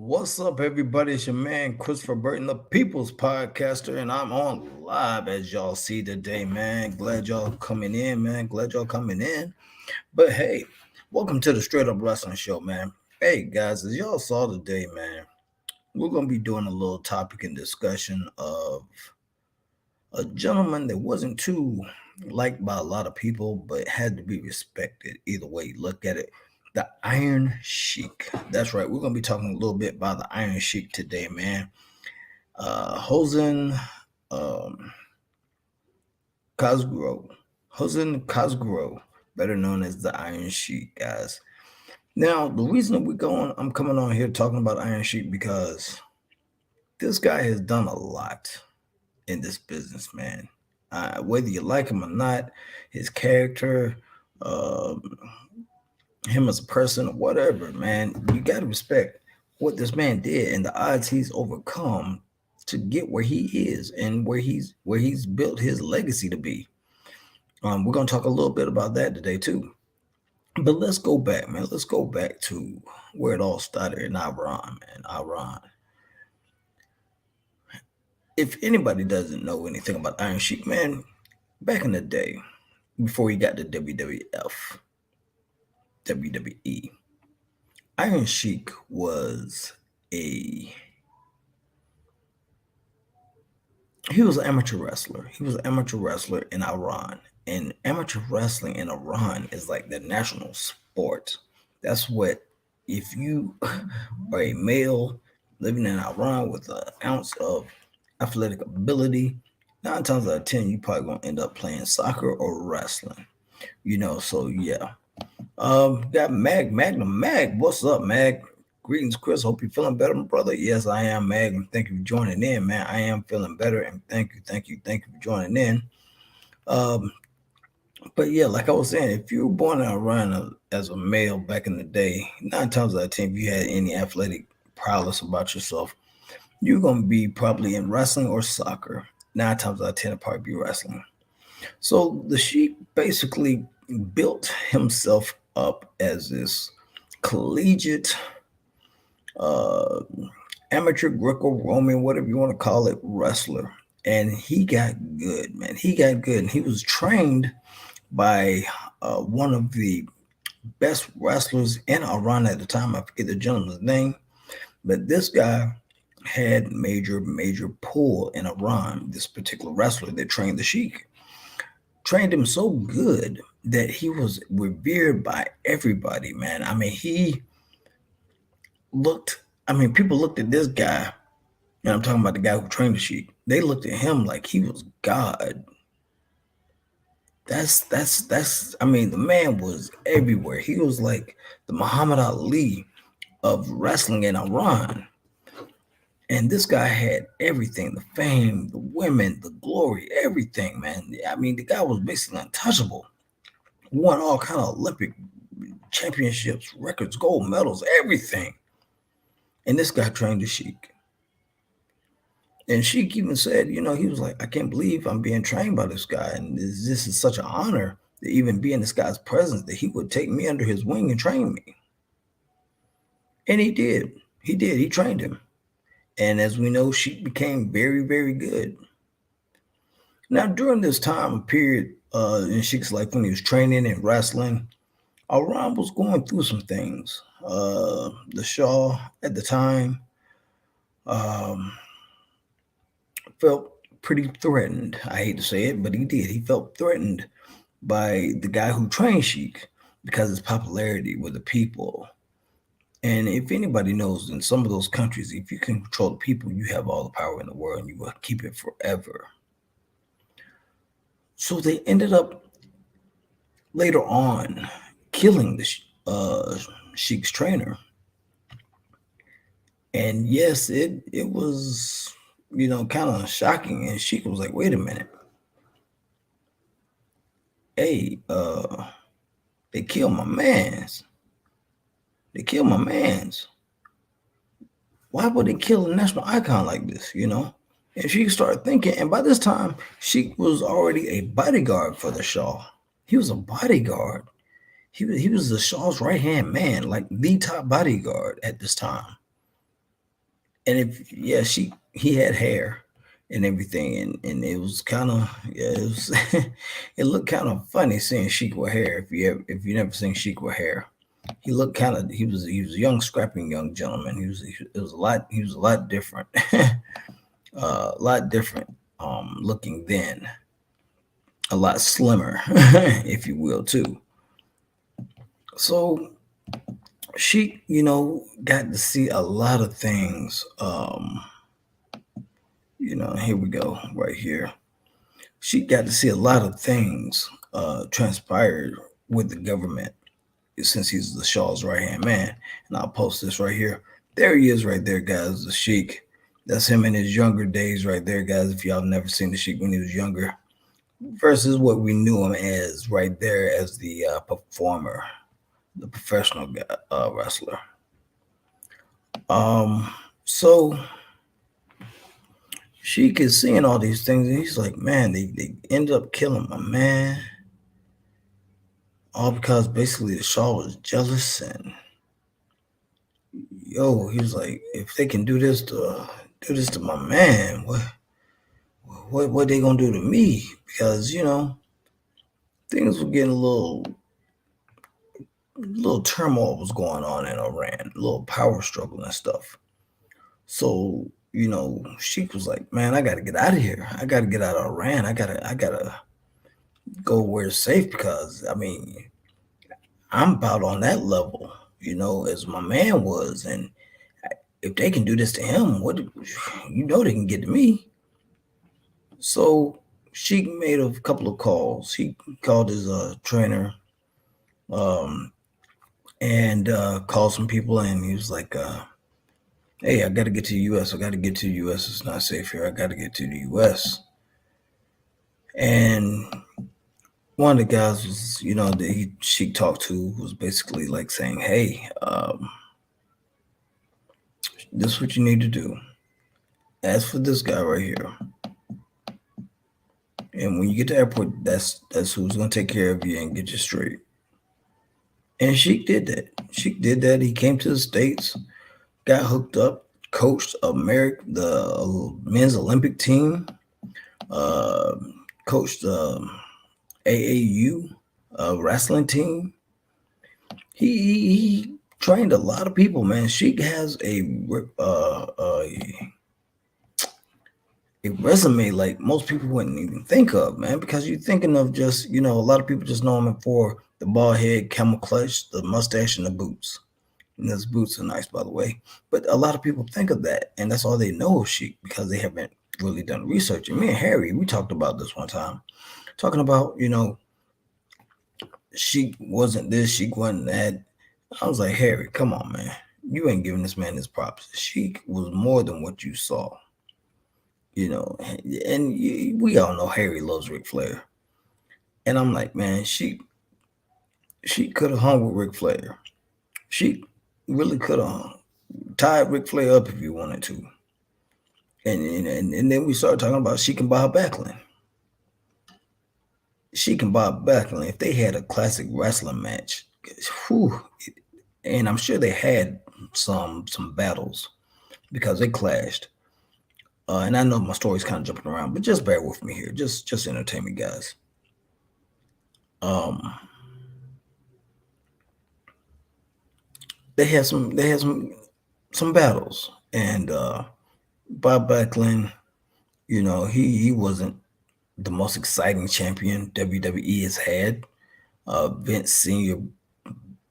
What's up, everybody? It's your man Christopher Burton, the People's Podcaster, and I'm on live as y'all see today, man. Glad y'all coming in, man. Glad y'all coming in. But hey, welcome to the Straight Up Wrestling Show, man. Hey guys, as y'all saw today, man, we're gonna be doing a little topic and discussion of a gentleman that wasn't too liked by a lot of people, but had to be respected either way you look at it. The Iron Sheik. That's right. We're gonna be talking a little bit about the Iron Sheik today, man. Hosen Cosgrove. Hosen Cosgrove, better known as the Iron Sheik, guys. Now, the reason that I'm coming on here talking about Iron Sheik because this guy has done a lot in this business, man. Whether you like him or not, his character, um, him as a person, whatever, man, you got to respect what this man did and the odds he's overcome to get where he is and where he's built his legacy to be. We're gonna talk a little bit about that today too. But let's go back, man. Let's go back to where it all started in Iran, man. Iran. If anybody doesn't know anything about Iron Sheik, man, back in the day, before he got to WWF, WWE, Iron Sheik was a he was an amateur wrestler. He was an amateur wrestler in Iran. And amateur wrestling in Iran is like the national sport. That's what, if you are a male living in Iran with an ounce of athletic ability, 9 times out of 10, you probably gonna end up playing soccer or wrestling. So yeah. Got Magnum Mag. What's up, Mag? Greetings, Chris. Hope you're feeling better, my brother. Yes, I am, Mag, and thank you for joining in, man. I am feeling better, and thank you for joining in. Um, but yeah, like I was saying, if you were born in Iran as a male back in the day, 9 times out of 10, if you had any athletic prowess about yourself, you're gonna be probably in wrestling or soccer. 9 times out of 10, it'll probably be wrestling. So the Sheik basically built himself up as this collegiate, uh, amateur Greco-Roman, whatever you want to call it, wrestler. And he got good, man. He got good. And he was trained by one of the best wrestlers in Iran at the time. I forget the gentleman's name. But this guy had major pull in Iran. This particular wrestler that trained the Sheik trained him so good that he was revered by everybody, man. People looked at this guy, and I'm talking about the guy who trained the Sheik. They looked at him like he was God. The man was everywhere. He was like the Muhammad Ali of wrestling in Iran. And this guy had everything, the fame, the women, the glory, everything, man. The guy was basically untouchable. Won all kind of Olympic championships, records, gold medals, everything. And this guy trained the Sheik. And Sheik even said, he was like, I can't believe I'm being trained by this guy. And this is such an honor to even be in this guy's presence that he would take me under his wing and train me. And he did. He did. He trained him. And as we know, Sheik became very good. Now, during this time period in Sheik's life when he was training and wrestling, Iran was going through some things. The Shah at the time felt pretty threatened. I hate to say it, but he did. He felt threatened by the guy who trained Sheik because of his popularity with the people. And if anybody knows, in some of those countries, if you can control the people, you have all the power in the world and you will keep it forever. So they ended up later on killing the Sheik's trainer. And yes, it was, kind of shocking. And Sheik was like, wait a minute. Hey, they killed my mans. They killed my mans. Why would they kill a national icon like this, And she started thinking, and by this time, Sheik was already a bodyguard for the Shah. He was a bodyguard. He was the Shah's right-hand man, like the top bodyguard at this time. And if yeah, he had hair and everything, and it was kind of yeah, it was it looked kind of funny seeing Sheik with hair. If you never seen Sheik with hair, he looked kind of he was a young, scrapping young gentleman. It was a lot he was a lot different, a lot different looking then, a lot slimmer, if you will too. So she, got to see a lot of things. Here we go, right here. She got to see a lot of things transpired with the government since he's the Shah's right hand man. And I'll post this right here. There he is, right there, guys. The Sheik. That's him in his younger days, right there, guys. If y'all have never seen the Sheik when he was younger, versus what we knew him as, right there, as the performer, the professional wrestler. So Sheik is seeing all these things, and he's like, man, they ended up killing my man, all because basically the Shah was jealous, and he was like, if they can do this to my man, what they gonna do to me? Because things were getting a little turmoil was going on in Iran, a little power struggle and stuff. So Sheik was like, man, I gotta get out of here. I gotta get out of Iran. I gotta go where it's safe because I mean I'm about on that level, as my man was, and if they can do this to him, they can get to me. So she made a couple of calls. He called his trainer, um, and called some people, and he was like, "Hey, I got to get to the U.S. I got to get to the U.S. It's not safe here. I got to get to the U.S." And one of the guys was, that she talked to was basically like saying, "Hey, this is what you need to do. Ask for this guy right here, and when you get to the airport, that's who's gonna take care of you and get you straight." And she did that. She did that. He came to the States, got hooked up, coached the men's Olympic team, uh, coached AAU wrestling team. He trained a lot of people, man. She has a resume like most people wouldn't even think of, man, because you're thinking of just, a lot of people just know him for the bald head, camel clutch, the mustache, and the boots. And those boots are nice, by the way. But a lot of people think of that, and that's all they know of Sheik because they haven't really done research. And me and Harry, we talked about this one time, talking about, Sheik wasn't this, Sheik wasn't that. I was like, Harry, come on, man. You ain't giving this man his props. Sheik was more than what you saw, and we all know Harry loves Ric Flair. And I'm like, man, she could have hung with Ric Flair. She really could have tied Ric Flair up if you wanted to. And then we started talking about Sheik and Bob Backlund. Sheik and Bob Backlund, if they had a classic wrestling match, whew, and I'm sure they had some battles because they clashed. And I know my story's kind of jumping around, but just bear with me here. Just entertain me, guys. Um, they had some battles, and Bob Backlund, he wasn't the most exciting champion WWE has had. Vince Senior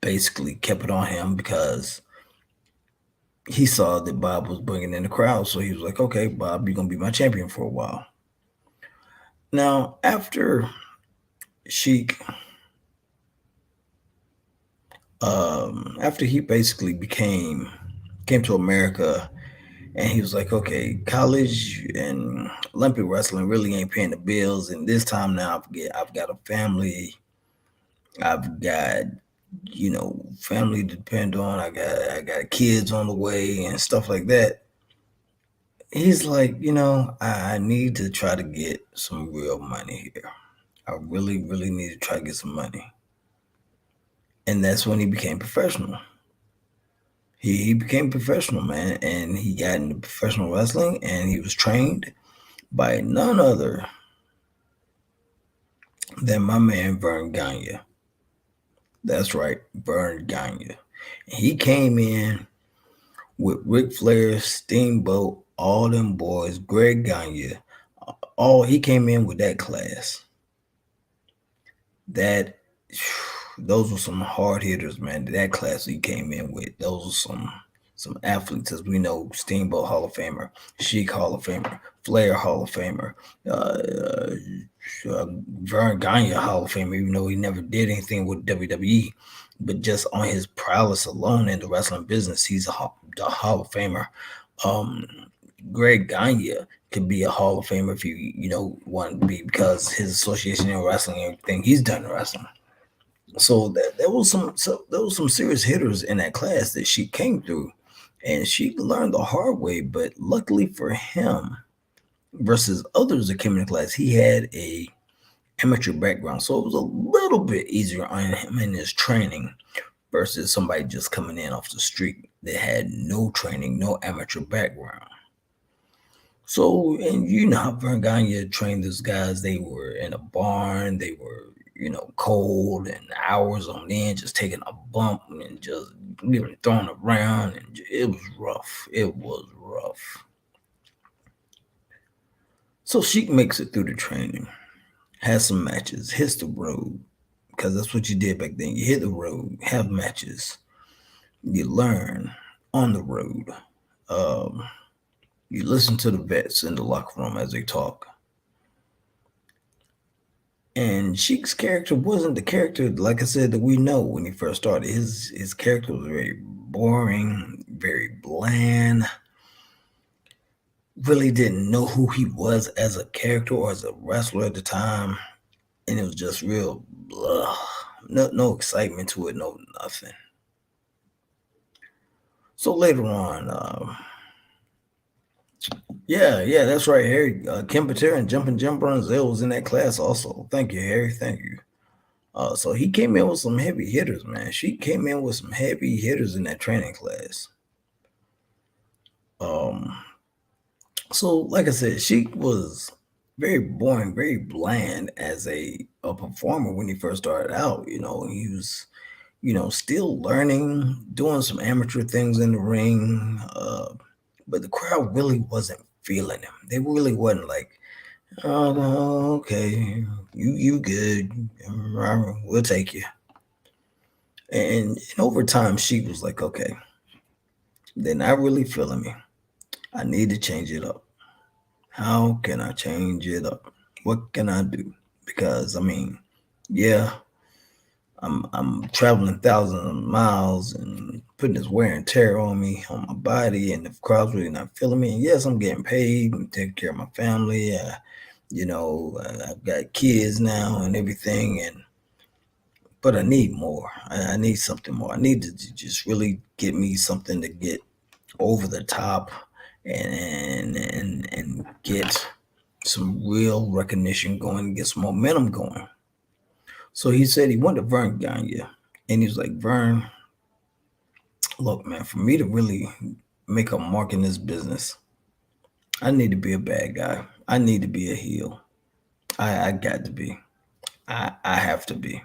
basically kept it on him because he saw that Bob was bringing in the crowd, so he was like, "Okay, Bob, you're gonna be my champion for a while." Now, Sheik, after he basically came to America, and he was like, "Okay, college and Olympic wrestling really ain't paying the bills, and this time now I've got a family, I've got family to depend on. I got kids on the way and stuff like that." He's like, I need to try to get some real money here. I really, really need to try to get some money. And that's when he became professional. He became professional, man, and he got into professional wrestling, and he was trained by none other than my man Vern Gagne. That's right, Vern Gagne. He came in with Ric Flair, Steamboat, all them boys, Greg Gagne. All he came in with that class. That those were some hard hitters, man. That class he came in with, those were some athletes, as we know. Steamboat Hall of Famer, Sheik Hall of Famer, Flair Hall of Famer, uh, Vern Gagne Hall of Famer, even though he never did anything with WWE. But just on his prowess alone in the wrestling business, he's the Hall of Famer. Um, Greg Gagne could be a Hall of Famer if want to be, because his association in wrestling and everything he's done in wrestling. So there was some serious hitters in that class that she came through, and she learned the hard way. But luckily for him, versus others that came in the class, he had a amateur background, so it was a little bit easier on him in his training versus somebody just coming in off the street that had no training, no amateur background. So, and you know how Vern Gagne trained those guys. They were in a barn. They were, cold and hours on end, just taking a bump and just getting thrown around. And it was rough. It was rough. So Sheik makes it through the training, has some matches, hits the road, because that's what you did back then. You hit the road, have matches, you learn on the road. Um, you listen to the vets in the locker room as they talk. And Sheik's character wasn't the character, like I said, that we know when he first started. His character was very boring, very bland. Really didn't know who he was as a character or as a wrestler at the time, and it was just real blah. No excitement to it, no nothing. So later on, yeah, that's right, Harry. Kim Patera and Jumping Jim Brunzell was in that class also. Thank you, Harry. Thank you. So he came in with some heavy hitters, man. She came in with some heavy hitters in that training class. So like I said, she was very boring, very bland as a performer when he first started out. He was, still learning, doing some amateur things in the ring. But the crowd really wasn't feeling him. They really wasn't like, oh, okay, you good, we'll take you. And over time, she was like, okay, they're not really feeling me. I need to change it up. How can I change it up? What can I do? Because yeah, I'm traveling thousands of miles and putting this wear and tear on me, on my body, and the crowd's really not feeling me. And yes, I'm getting paid, I'm taking care of my family. I've got kids now and everything, but I need more. I need something more. I need to just really get me something to get over the top and get some real recognition going, get some momentum going. So he said he went to Vern Gagne, and he was like, Vern, look, man, for me to really make a mark in this business, I need to be a bad guy. I need to be a heel. I got to be. I have to be.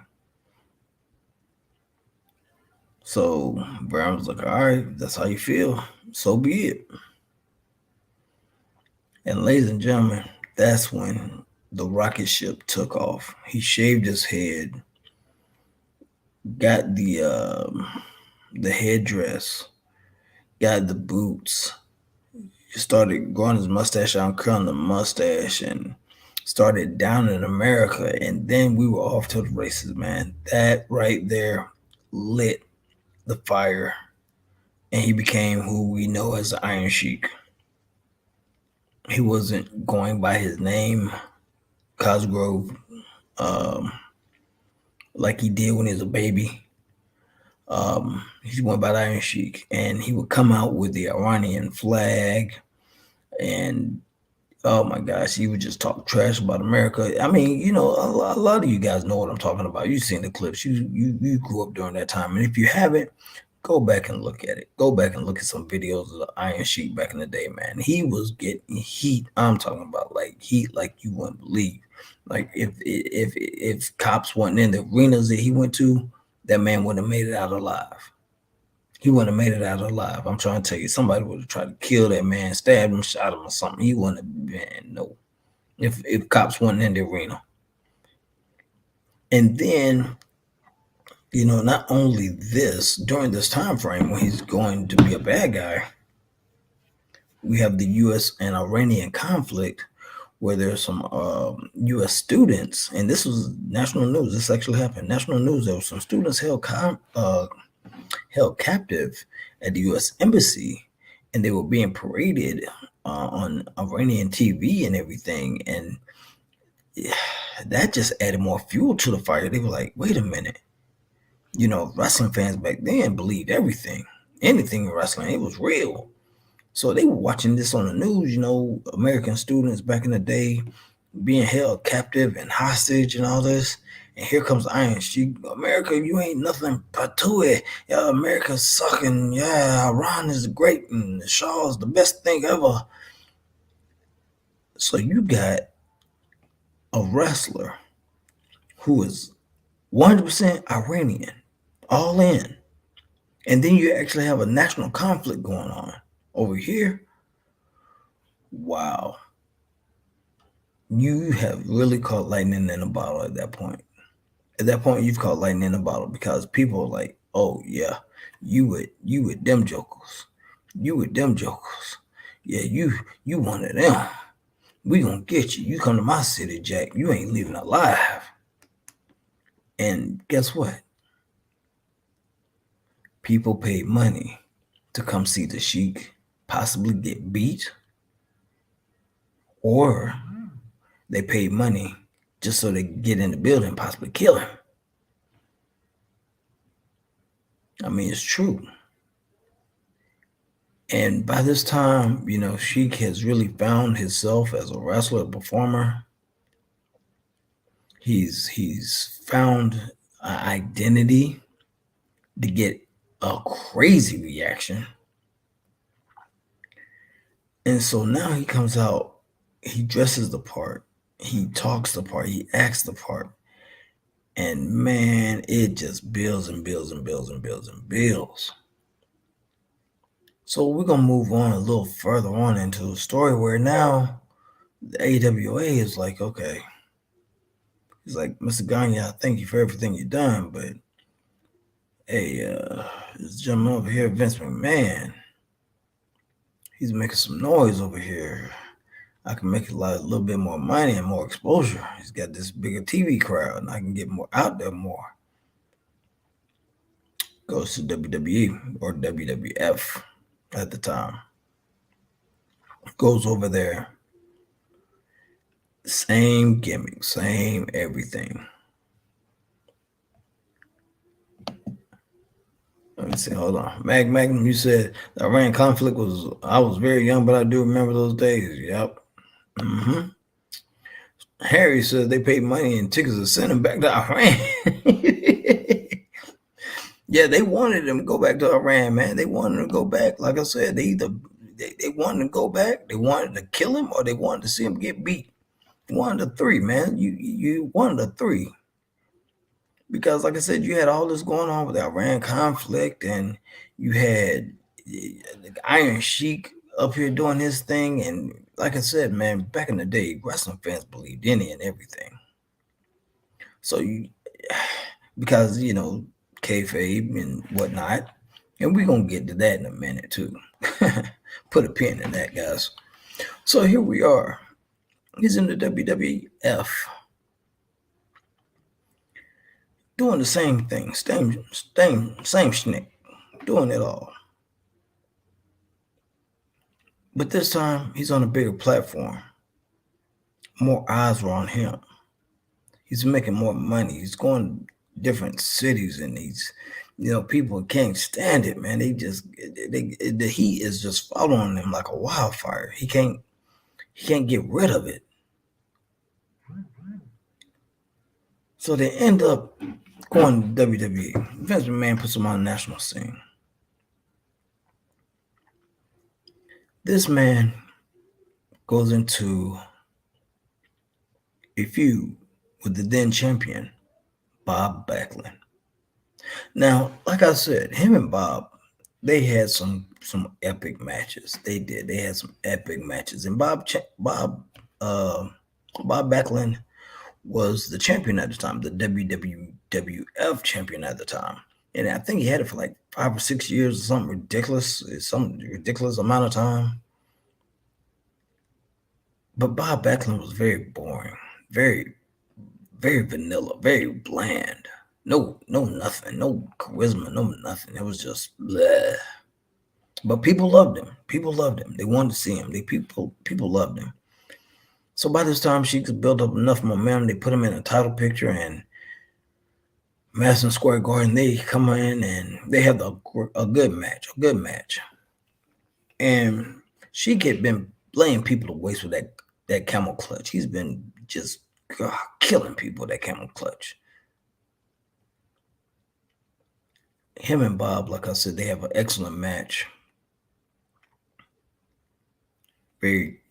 So Vern was like, all right, that's how you feel. So be it. And ladies and gentlemen, that's when the rocket ship took off. He shaved his head, got the headdress, got the boots, started growing his mustache out, curling the mustache, and started down in America. And then we were off to the races, man. That right there lit the fire, and he became who we know as the Iron Sheik. He wasn't going by his name, Cosgrove, like he did when he was a baby. He went by the Iron Sheik, and he would come out with the Iranian flag, and oh my gosh, he would just talk trash about America. A lot of you guys know what I'm talking about. You've seen the clips. You grew up during that time, and if you haven't, Go back and look at it. Go back and look at some videos of the Iron Sheik back in the day, man. He was getting heat. I'm talking about like heat like you wouldn't believe. Like if cops wasn't in the arenas that he went to, that man wouldn't have made it out alive. He wouldn't have made it out alive. I'm trying to tell you, somebody would have tried to kill that man, stab him, shot him, or something. He wouldn't have been no. If cops wasn't in the arena, and then not only this during this time frame when he's going to be a bad guy, we have the U.S. and Iranian conflict where there's some U.S. students, and this was national news. This actually happened. National news. There were some students held captive at the U.S. embassy, and they were being paraded on Iranian TV and everything, and that just added more fuel to the fire. They were like, "Wait a minute." Wrestling fans back then believed everything, anything in wrestling. It was real. So they were watching this on the news, American students back in the day being held captive and hostage and all this. And here comes Iron Sheik. America, you ain't nothing but to it. Yeah, America's sucking. Yeah, Iran is great and the Shah is the best thing ever. So you got a wrestler who is 100% Iranian, all in. And then you actually have a national conflict going on over here. Wow. You have really caught lightning in a bottle at that point. At that point, you've caught lightning in a bottle because people are like, oh yeah, you with them jokers. You with them jokers. Yeah, you one of them. We gonna get you. You come to my city, Jack. You ain't leaving alive. And guess what? People paid money to come see the Sheik possibly get beat, or they paid money just so they could get in the building and possibly kill him. I mean, it's true. And by this time, Sheik has really found himself as a wrestler, performer. He's found an identity to get a crazy reaction. And so now he comes out, he dresses the part, he talks the part, he acts the part. And man, it just builds and builds and builds and builds and builds. So we're gonna move on a little further on into a story where now the AWA is like, okay. He's like, Mr. Gagne, I thank you for everything you've done, but hey, this gentleman over here, Vince McMahon, he's making some noise over here. I can make a little bit more money and more exposure. He's got this bigger TV crowd, and I can get more out there more. Goes to WWE or WWF at the time. Goes over there. Same gimmick, same everything. Let me see. Hold on. Magnum, you said the Iran conflict I was very young, but I do remember those days. Yep. Mm-hmm. Harry says they paid money and tickets to send him back to Iran. Yeah, they wanted him to go back to Iran, man. They wanted him to go back. Like I said, they wanted to go back, they wanted to kill him, or they wanted to see him get beat. One of the three, man. You one of the three. Because like I said, you had all this going on with the Iran conflict, and you had the Iron Sheik up here doing his thing. And like I said, man, back in the day, wrestling fans believed any and everything. So because kayfabe and whatnot, and we're gonna get to that in a minute too. Put a pin in that, guys. So here we are. He's in the WWF, doing the same thing, same schnick, doing it all. But this time, he's on a bigger platform. More eyes were on him. He's making more money. He's going to different cities, and people can't stand it, man. The heat is just following him like a wildfire. He can't get rid of it. So they end up going to WWE. Vince McMahon puts him on the national scene. This man goes into a feud with the then champion, Bob Backlund. Now, like I said, him and Bob, they had some epic matches. They did. They had some epic matches. And uh, Bob Backlund was the champion at the time, the WWF champion at the time. And I think he had it for like 5 or 6 years or some ridiculous amount of time. But Bob Backlund was very boring, very, very vanilla, very bland. No, nothing, no charisma, no nothing. It was just bleh. But people loved him. People loved him. They wanted to see him. People loved him. So by this time, she could build up enough momentum. They put him in a title picture, and Madison Square Garden. They come in and they have a good match, And Sheik had been laying people to waste with that camel clutch. He's been just killing people with that camel clutch. Him and Bob, like I said, they have an excellent match. Very,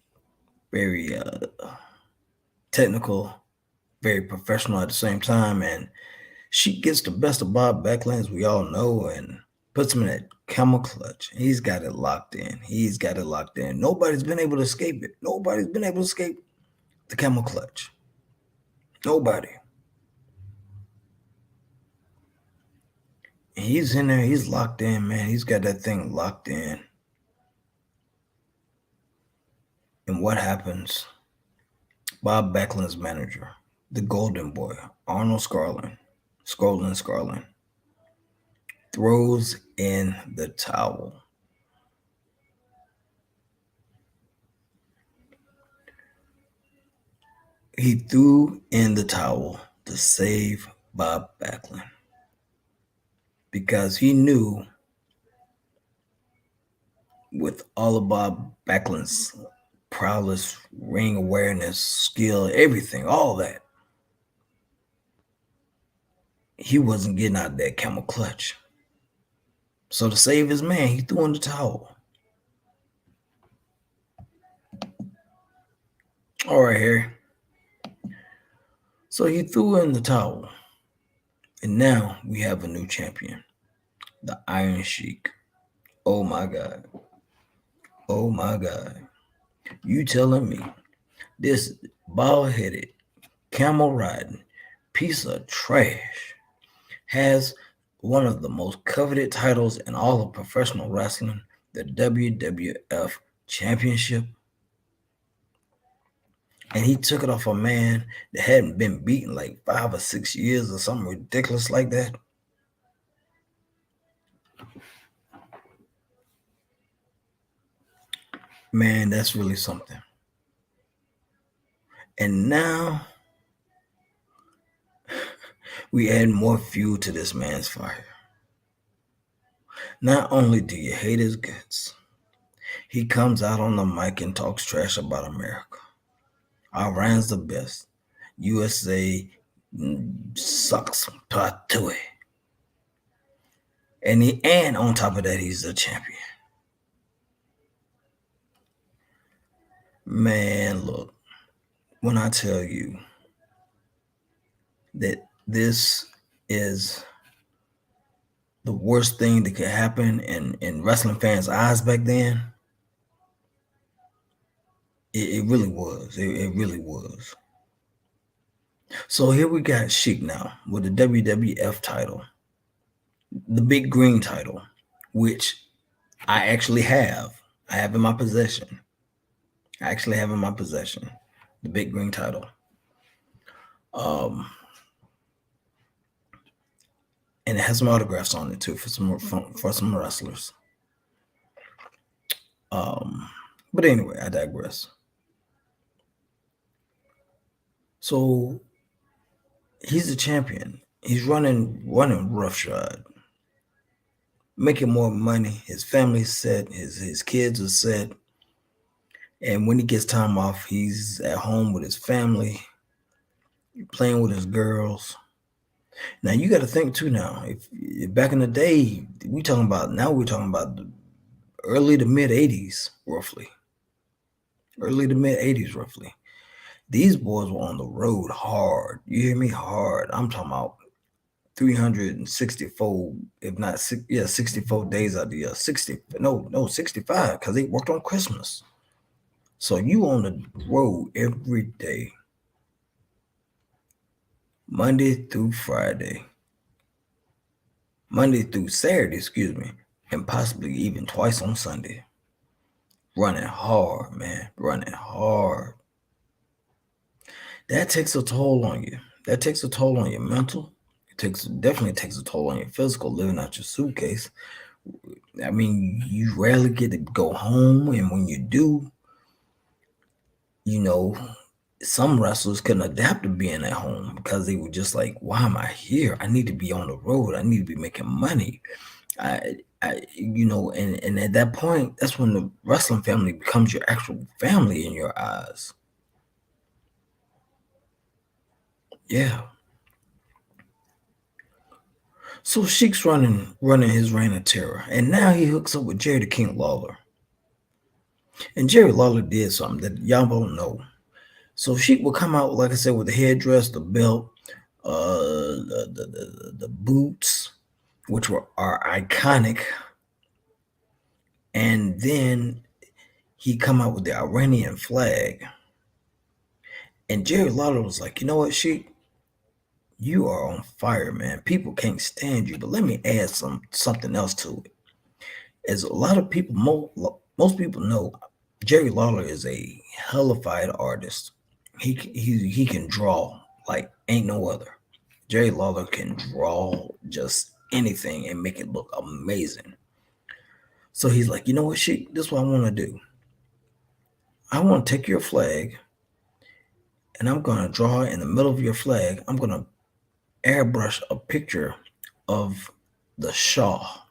very technical, very professional at the same time. And she gets the best of Bob Backlund, as we all know, and puts him in that camel clutch. He's got it locked in. He's got it locked in. Nobody's been able to escape it. Nobody's been able to escape the camel clutch. Nobody. And he's in there. He's locked in, man. He's got that thing locked in. And what happens? Bob Backlund's manager, the Golden Boy, Arnold Scarlin, throws in the towel. He threw in the towel to save Bob Backlund because he knew with all of Bob Backlund's prowess, ring awareness, skill, everything, all that, he wasn't getting out of that camel clutch. So to save his man, he threw in the towel. All right, Harry. So he threw in the towel. And now we have a new champion, the Iron Sheik. Oh my God. Oh my God. You telling me this bald headed, camel riding piece of trash has one of the most coveted titles in all of professional wrestling, the WWF Championship? And he took it off a man that hadn't been beaten like 5 or 6 years or something ridiculous like that. Man, that's really something. And now we add more fuel to this man's fire. Not only do you hate his guts, he comes out on the mic and talks trash about America. Iran's the best. USA sucks. Patui. And on top of that, he's the champion. Man, look, when I tell you that this is the worst thing that could happen in wrestling fans' eyes back then, it really was. It really was. So here we got Sheik now with the WWF title, the big green title, which I actually have. I have in my possession. The big green title. And it has some autographs on it too for some wrestlers. But anyway, I digress. So he's a champion. He's running roughshod, making more money. His family's set. His kids are set. And when he gets time off, he's at home with his family, playing with his girls. Now you got to think too. Now, if back in the day, we're talking about the early to mid 80s, roughly. Early to mid 80s, roughly. These boys were on the road hard. You hear me? Hard. I'm talking about 364, if not 64 days out of the year. 65, because they worked on Christmas. So you on the road every day, Monday through Friday, Monday through Saturday, excuse me, and possibly even twice on Sunday. Running hard, man, running hard. That takes a toll on you. That takes a toll on your mental. Definitely takes a toll on your physical, living out your suitcase. I mean, you rarely get to go home, and when you do, you know, some wrestlers couldn't adapt to being at home because they were just like, why am I here? I need to be on the road. I need to be making money. And at that point, that's when the wrestling family becomes your actual family in your eyes. Yeah. So Sheik's running his reign of terror, and now he hooks up with Jerry the King Lawler. And Jerry Lawler did something that y'all don't know. So Sheik will come out, like I said, with the headdress, the belt, the boots, which are iconic, and then he come out with the Iranian flag. And Jerry Lawler was like, you know what, Sheik, you are on fire, man. People can't stand you, but let me add something else to it. As a lot of people, most people know, Jerry Lawler is a hellified artist. He can draw like ain't no other. Jerry Lawler can draw just anything and make it look amazing. So he's like, you know what, Sheik, this is what I want to do. I want to take your flag and I'm going to draw in the middle of your flag. I'm going to airbrush a picture of the Shah.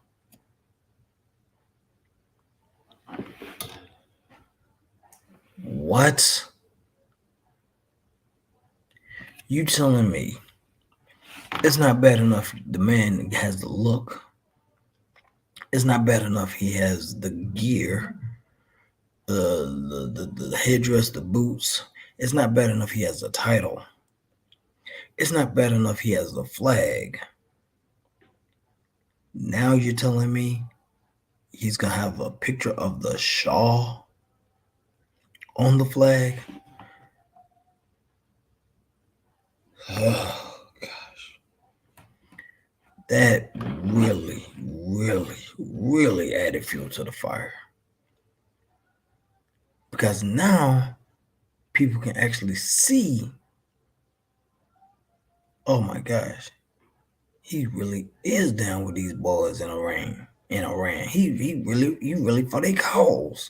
What? You telling me it's not bad enough the man has the look? It's not bad enough he has the gear, the headdress, the boots. It's not bad enough he has the title. It's not bad enough he has the flag. Now you're telling me he's gonna have a picture of the Shah on the flag? Oh gosh. That really, really, really added fuel to the fire. Because now people can actually see, oh my gosh, he really is down with these boys in Iran. He really fought their cause.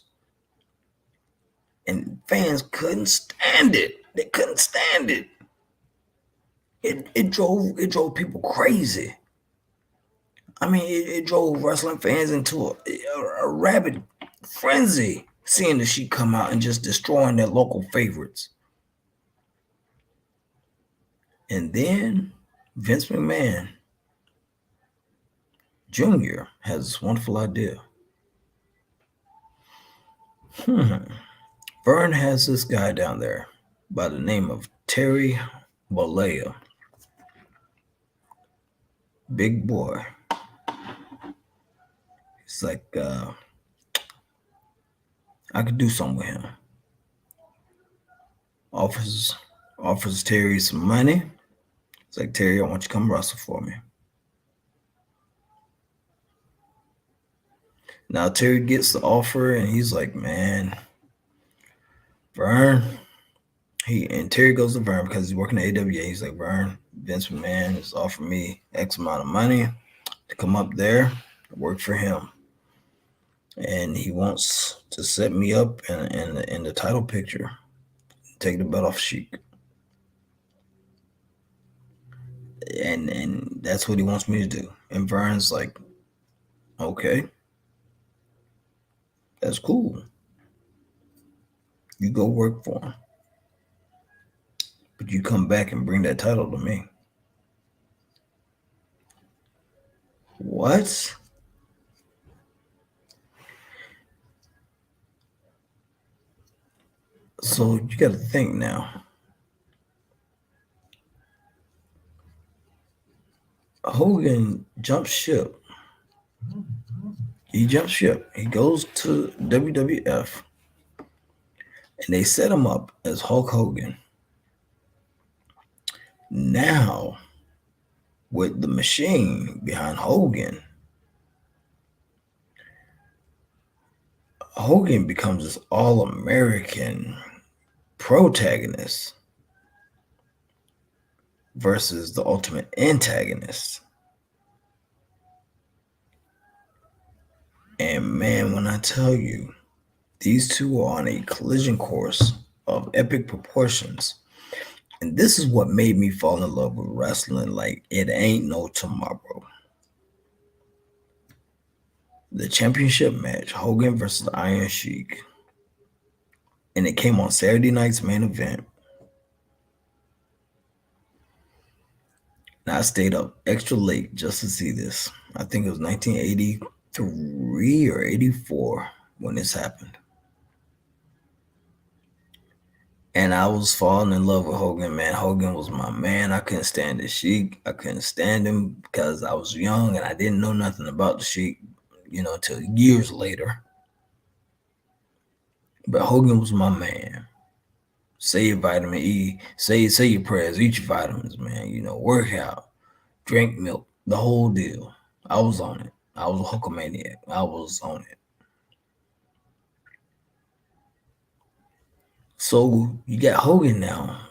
And fans couldn't stand it. They couldn't stand it. It drove people crazy. I mean, it drove wrestling fans into a rabid frenzy seeing the Sheik come out and just destroying their local favorites. And then Vince McMahon Jr. has this wonderful idea. Vern has this guy down there by the name of Terry Bollea. Big boy. It's like, I could do something with him. Offers Terry some money. It's like, Terry, I want you to come wrestle for me. Now Terry gets the offer and he's like, man, Vern. And Terry goes to Vern because he's working at AWA. He's like, Vern, Vince McMahon has offered me X amount of money to come up there, work for him. And he wants to set me up in the title picture, take the belt off Sheik. And that's what he wants me to do. And Vern's like, okay, that's cool. You go work for him. But you come back and bring that title to me. What? So you got to think now. Hogan jumps ship. He jumps ship. He goes to WWF, and they set him up as Hulk Hogan. Now, with the machine behind Hogan, Hogan becomes this all American protagonist versus the ultimate antagonist. And man, when I tell you, these two are on a collision course of epic proportions. And this is what made me fall in love with wrestling like it ain't no tomorrow. The championship match, Hogan versus Iron Sheik. And it came on Saturday night's main event. And I stayed up extra late just to see this. I think it was 1983 or 84 when this happened. And I was falling in love with Hogan, man. Hogan was my man. I couldn't stand the Sheik. I couldn't stand him because I was young and I didn't know nothing about the Sheik, until years later. But Hogan was my man. Say your vitamin E, say your prayers, eat your vitamins, man. Work out, drink milk, the whole deal. I was on it. I was a Hulkamaniac. I was on it. So you got Hogan now,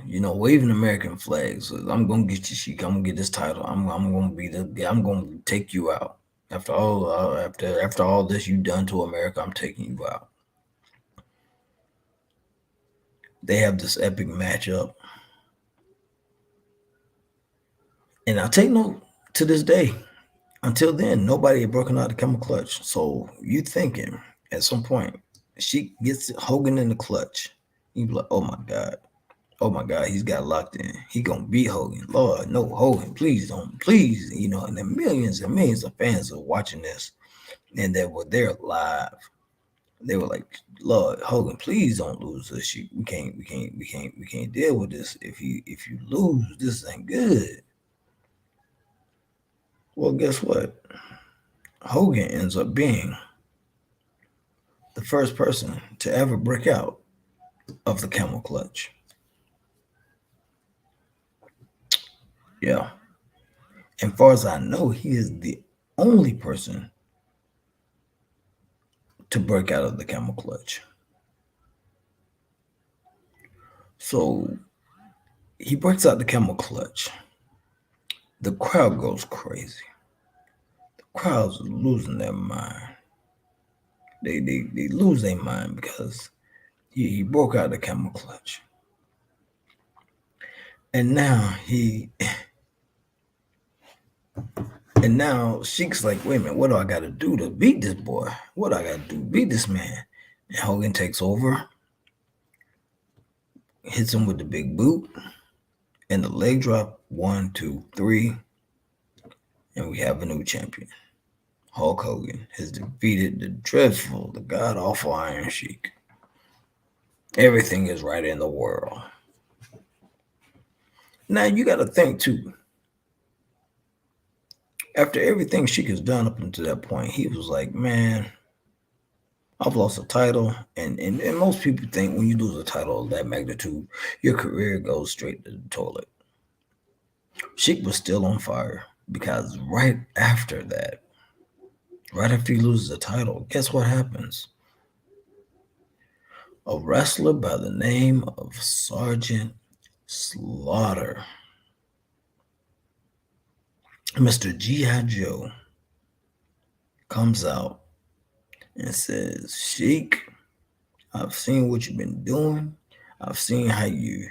waving American flags. I'm gonna get you, Sheik. I'm gonna get this title. I'm gonna be the. I'm gonna take you out. After all this you've done to America, I'm taking you out. They have this epic matchup, and I take note to this day. Until then, nobody had broken out the camel clutch. So you thinking at some point she gets Hogan in the clutch, you be like, oh my God, he's got locked in. He gonna beat Hogan. Lord, no, Hogan, please don't, please. And then millions and millions of fans are watching this, and they were there live. They were like, Lord, Hogan, please don't lose this shit. We can't deal with this. If you lose, this ain't good. Well, guess what? Hogan ends up being the first person to ever break out of the camel clutch. Yeah. And far as I know, he is the only person to break out of the camel clutch. So he breaks out the camel clutch. The crowd goes crazy. The crowd's losing their mind. They lose their mind because he broke out the camel clutch. And now Sheik's like, wait a minute, what do I got to do to beat this boy? What do I got to do to beat this man? And Hogan takes over, hits him with the big boot, and the leg drop. 1, 2, 3, and we have a new champion. Hulk Hogan has defeated the dreadful, the god awful Iron Sheik. Everything is right in the world. Now you got to think too. After everything Sheik has done up until that point, he was like, man, I've lost a title. And most people think when you lose a title of that magnitude, your career goes straight to the toilet. Sheik was still on fire because right after that, right after he loses the title, guess what happens? A wrestler by the name of Sergeant Slaughter, Mr. G.I. Joe, comes out and says, Sheik, I've seen what you've been doing. I've seen how you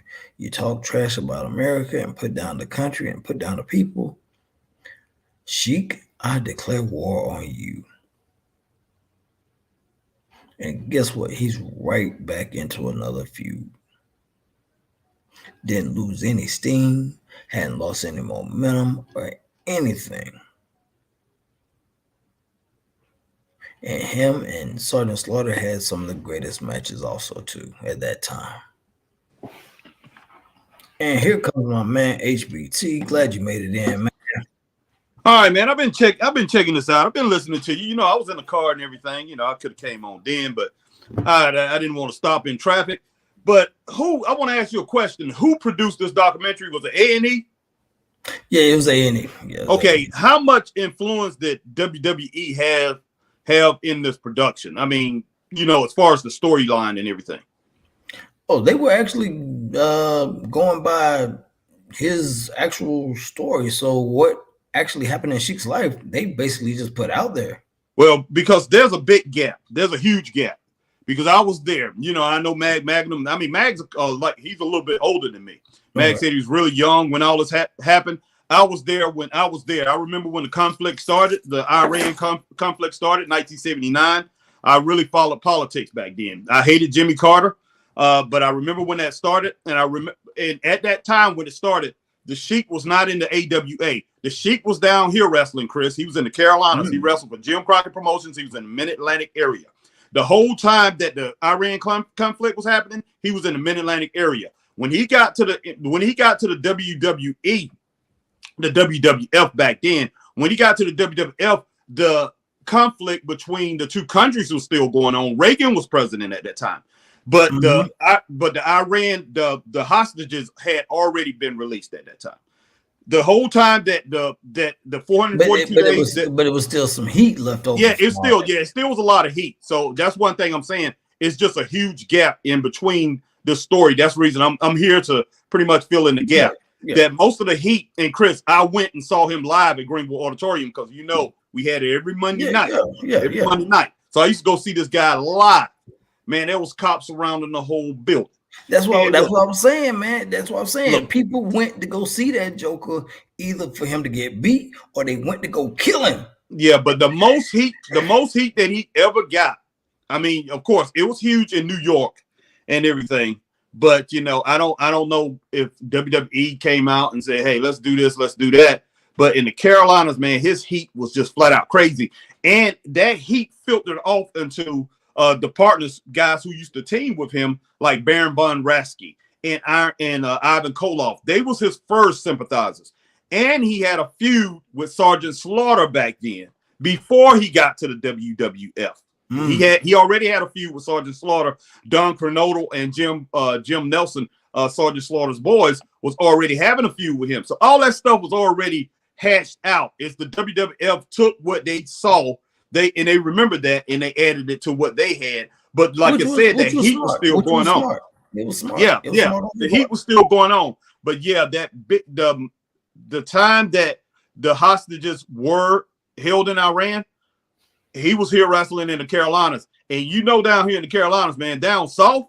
talk trash about America and put down the country and put down the people. Sheik, I declare war on you. And guess what? He's right back into another feud. Didn't lose any steam, hadn't lost any momentum or anything. And him and Sergeant Slaughter had some of the greatest matches also too at that time. And here comes my man HBT. Glad you made it in, man. All right, man. I've been checking this out. I've been listening to you. You know, I was in the car and everything. You know, I could have came on then, but I didn't want to stop in traffic. But I want to ask you a question. Who produced this documentary? Was it A&E? Yeah, it was A&E. Yeah, Okay, A&E. how much influence did WWE have in this production? I mean, you know, as far as the storyline and everything. Oh, they were actually going by his actual story. So what actually happened in Sheik's life, they basically just put out there. Well, because there's a big gap. There's a huge gap. Because I was there. You know, I know Magnum. I mean, Mag's like he's a little bit older than me. Mag said he was really young when all this happened. I was there when I was there. I remember when the conflict started, the Iran conflict started in 1979. I really followed politics back then. I hated Jimmy Carter, but I remember when that started. And I remember, and at that time when it started, the Sheik was not in the AWA. The Sheik was down here wrestling, Chris. He was in the Carolinas. He wrestled for Jim Crockett Promotions. He was in the Mid-Atlantic area. The whole time that the Iran conflict was happening, he was in the Mid-Atlantic area. When he got to the WWE, the WWF back then, when he got to the WWF, the conflict between the two countries was still going on. Reagan was president at that time. But the Iran, the hostages had already been released at that time. The whole time that the 442 days, but it was still some heat left over. Yeah, it still was a lot of heat. So that's one thing I'm saying. It's just a huge gap in between the story. That's the reason I'm here to pretty much fill in the gap. Yeah. That most of the heat, and Chris, I went and saw him live at Greenwood Auditorium because you know we had it every Monday night. Every Monday night. So I used to go see this guy live. Man, there was cops surrounding the whole building. That's what I'm saying, man. That's what I'm saying. Look, people went to go see that Joker either for him to get beat or they went to go kill him. Yeah, but the most heat that he ever got. I mean, of course, it was huge in New York and everything. But you know, I don't know if WWE came out and said, "Hey, let's do this, let's do that." But in the Carolinas, man, his heat was just flat out crazy, and that heat filtered off into the partners, guys who used to team with him, like Baron von Raschke and Ivan Koloff. They was his first sympathizers, and he had a feud with Sergeant Slaughter back then before he got to the WWF. He already had a feud with Sergeant Slaughter. Don Kernodle and Jim Nelson, Sergeant Slaughter's boys, was already having a feud with him. So all that stuff was already hashed out. It's the WWF took what they saw, they remembered that, and they added it to what they had. But like I said, that heat was still going on. It was smart. Yeah, the heat was still going on. But yeah, the time that the hostages were held in Iran, he was here wrestling in the Carolinas. And you know, down here in the Carolinas, man, down south,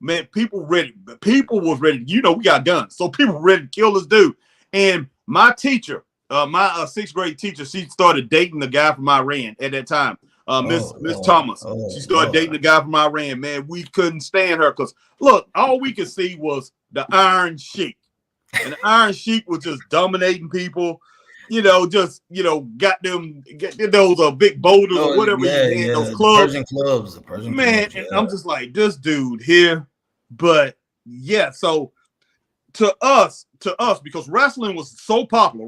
man, people was ready. You know, we got guns. So people were ready to kill this dude. And my teacher, my sixth grade teacher, she started dating the guy from Iran at that time. Miss Thomas. She started dating the guy from Iran. Man, we couldn't stand her because look, all we could see was the Iron Sheik. And the Iron Sheik was just dominating people. You know, just get those big boulders or whatever he had, those clubs. The Persian clubs. And I'm just like, this dude here. But yeah, so to us, because wrestling was so popular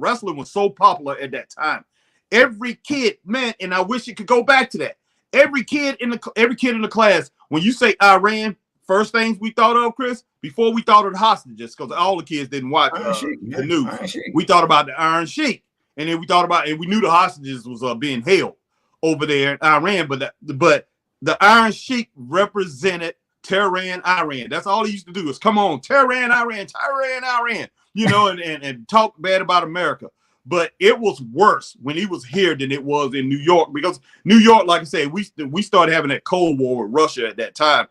at that time. Every kid, man, and I wish it could go back to that. Every kid in the class, when you say Iran, first things we thought of, Chris, before we thought of the hostages, because all the kids didn't watch the news. We thought about the Iron Sheik. And then we thought about, and we knew the hostages was being held over there in Iran, but the Iron Sheik represented Tehran, Iran. That's all he used to do is come on, Tehran, Iran, you know, and talk bad about America. But it was worse when he was here than it was in New York, because New York, like I said, we started having that Cold War with Russia at that time.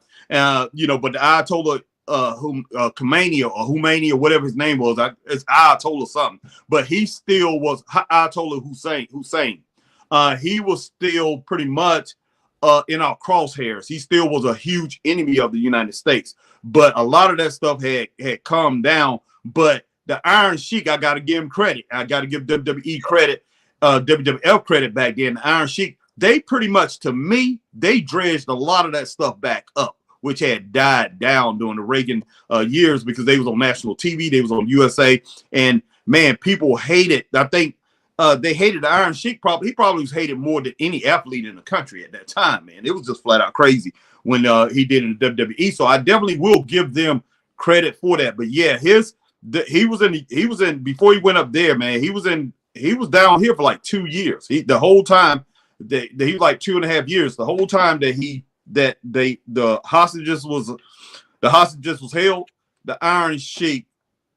You know, but the Ayatollah Khomeini or whatever his name was, it's Ayatollah something, but he still was Ayatollah Hussein. He was still pretty much in our crosshairs. He still was a huge enemy of the United States, but a lot of that stuff had calmed down. But the Iron Sheik, I got to give him credit. I got to give WWE credit, WWF credit back then. The Iron Sheik they pretty much, to me, they dredged a lot of that stuff back up, which had died down during the Reagan years because they was on national TV, they was on USA, and man, people hated. I think they hated the Iron Sheik. He probably was hated more than any athlete in the country at that time. Man, it was just flat out crazy when he did in the WWE. So I definitely will give them credit for that. But yeah, he was in before he went up there, man. He was down here for like 2 years. The whole time that he was like 2.5 years. The whole time that the hostages was held, the Iron Sheik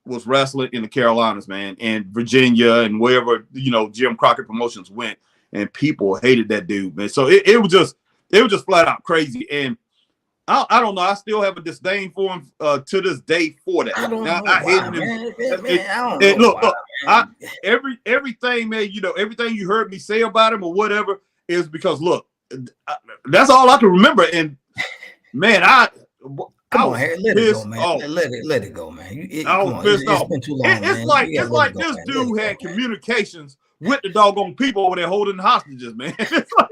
was wrestling in the Carolinas, man, and Virginia and wherever, Jim Crockett Promotions went, and people hated that dude, man. So it was just flat out crazy. And I don't know. I still have a disdain for him to this day for that. I don't know I hated him. Man, I don't know. Look, everything, man, everything you heard me say about him or whatever is because, look, that's all I can remember. And man, Come on, Harry, let it go, man. Let it go, man. It's been too long, it's man. like this dude had communications with the doggone people over there holding hostages, man. It's like,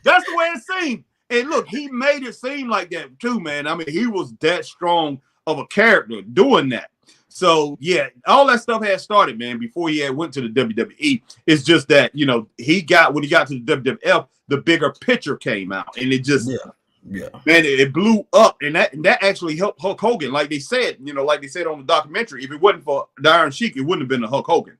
that's the way it seemed. And look, he made it seem like that too, man. I mean, he was that strong of a character doing that. So yeah, all that stuff had started, man, before he had went to the WWE. It's just that, when he got to the WWF, the bigger picture came out, and it just man, it blew up, and that actually helped Hulk Hogan. Like they said, like they said on the documentary, if it wasn't for the Iron Sheik, it wouldn't have been the Hulk Hogan.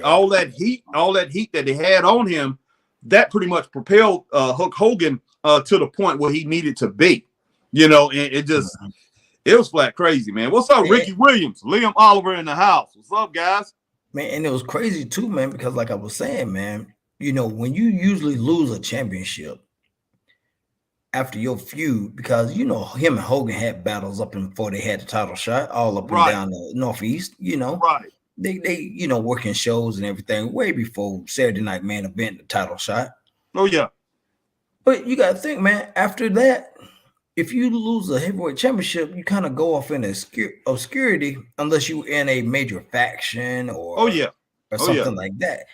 All that heat that they had on him, that pretty much propelled Hulk Hogan to the point where he needed to be. And it just it was flat crazy, man. What's up, Ricky Williams? Liam Oliver in the house. What's up, guys? Man, and it was crazy too, man, because like I was saying, man, when you usually lose a championship after your feud, because him and Hogan had battles up in before they had the title shot, all up and down the Northeast, Right. They working shows and everything way before Saturday Night Main Event, the title shot. Oh yeah. But you gotta think, man, after that, if you lose a heavyweight championship, you kind of go off in obscurity unless you in a major faction or something like that.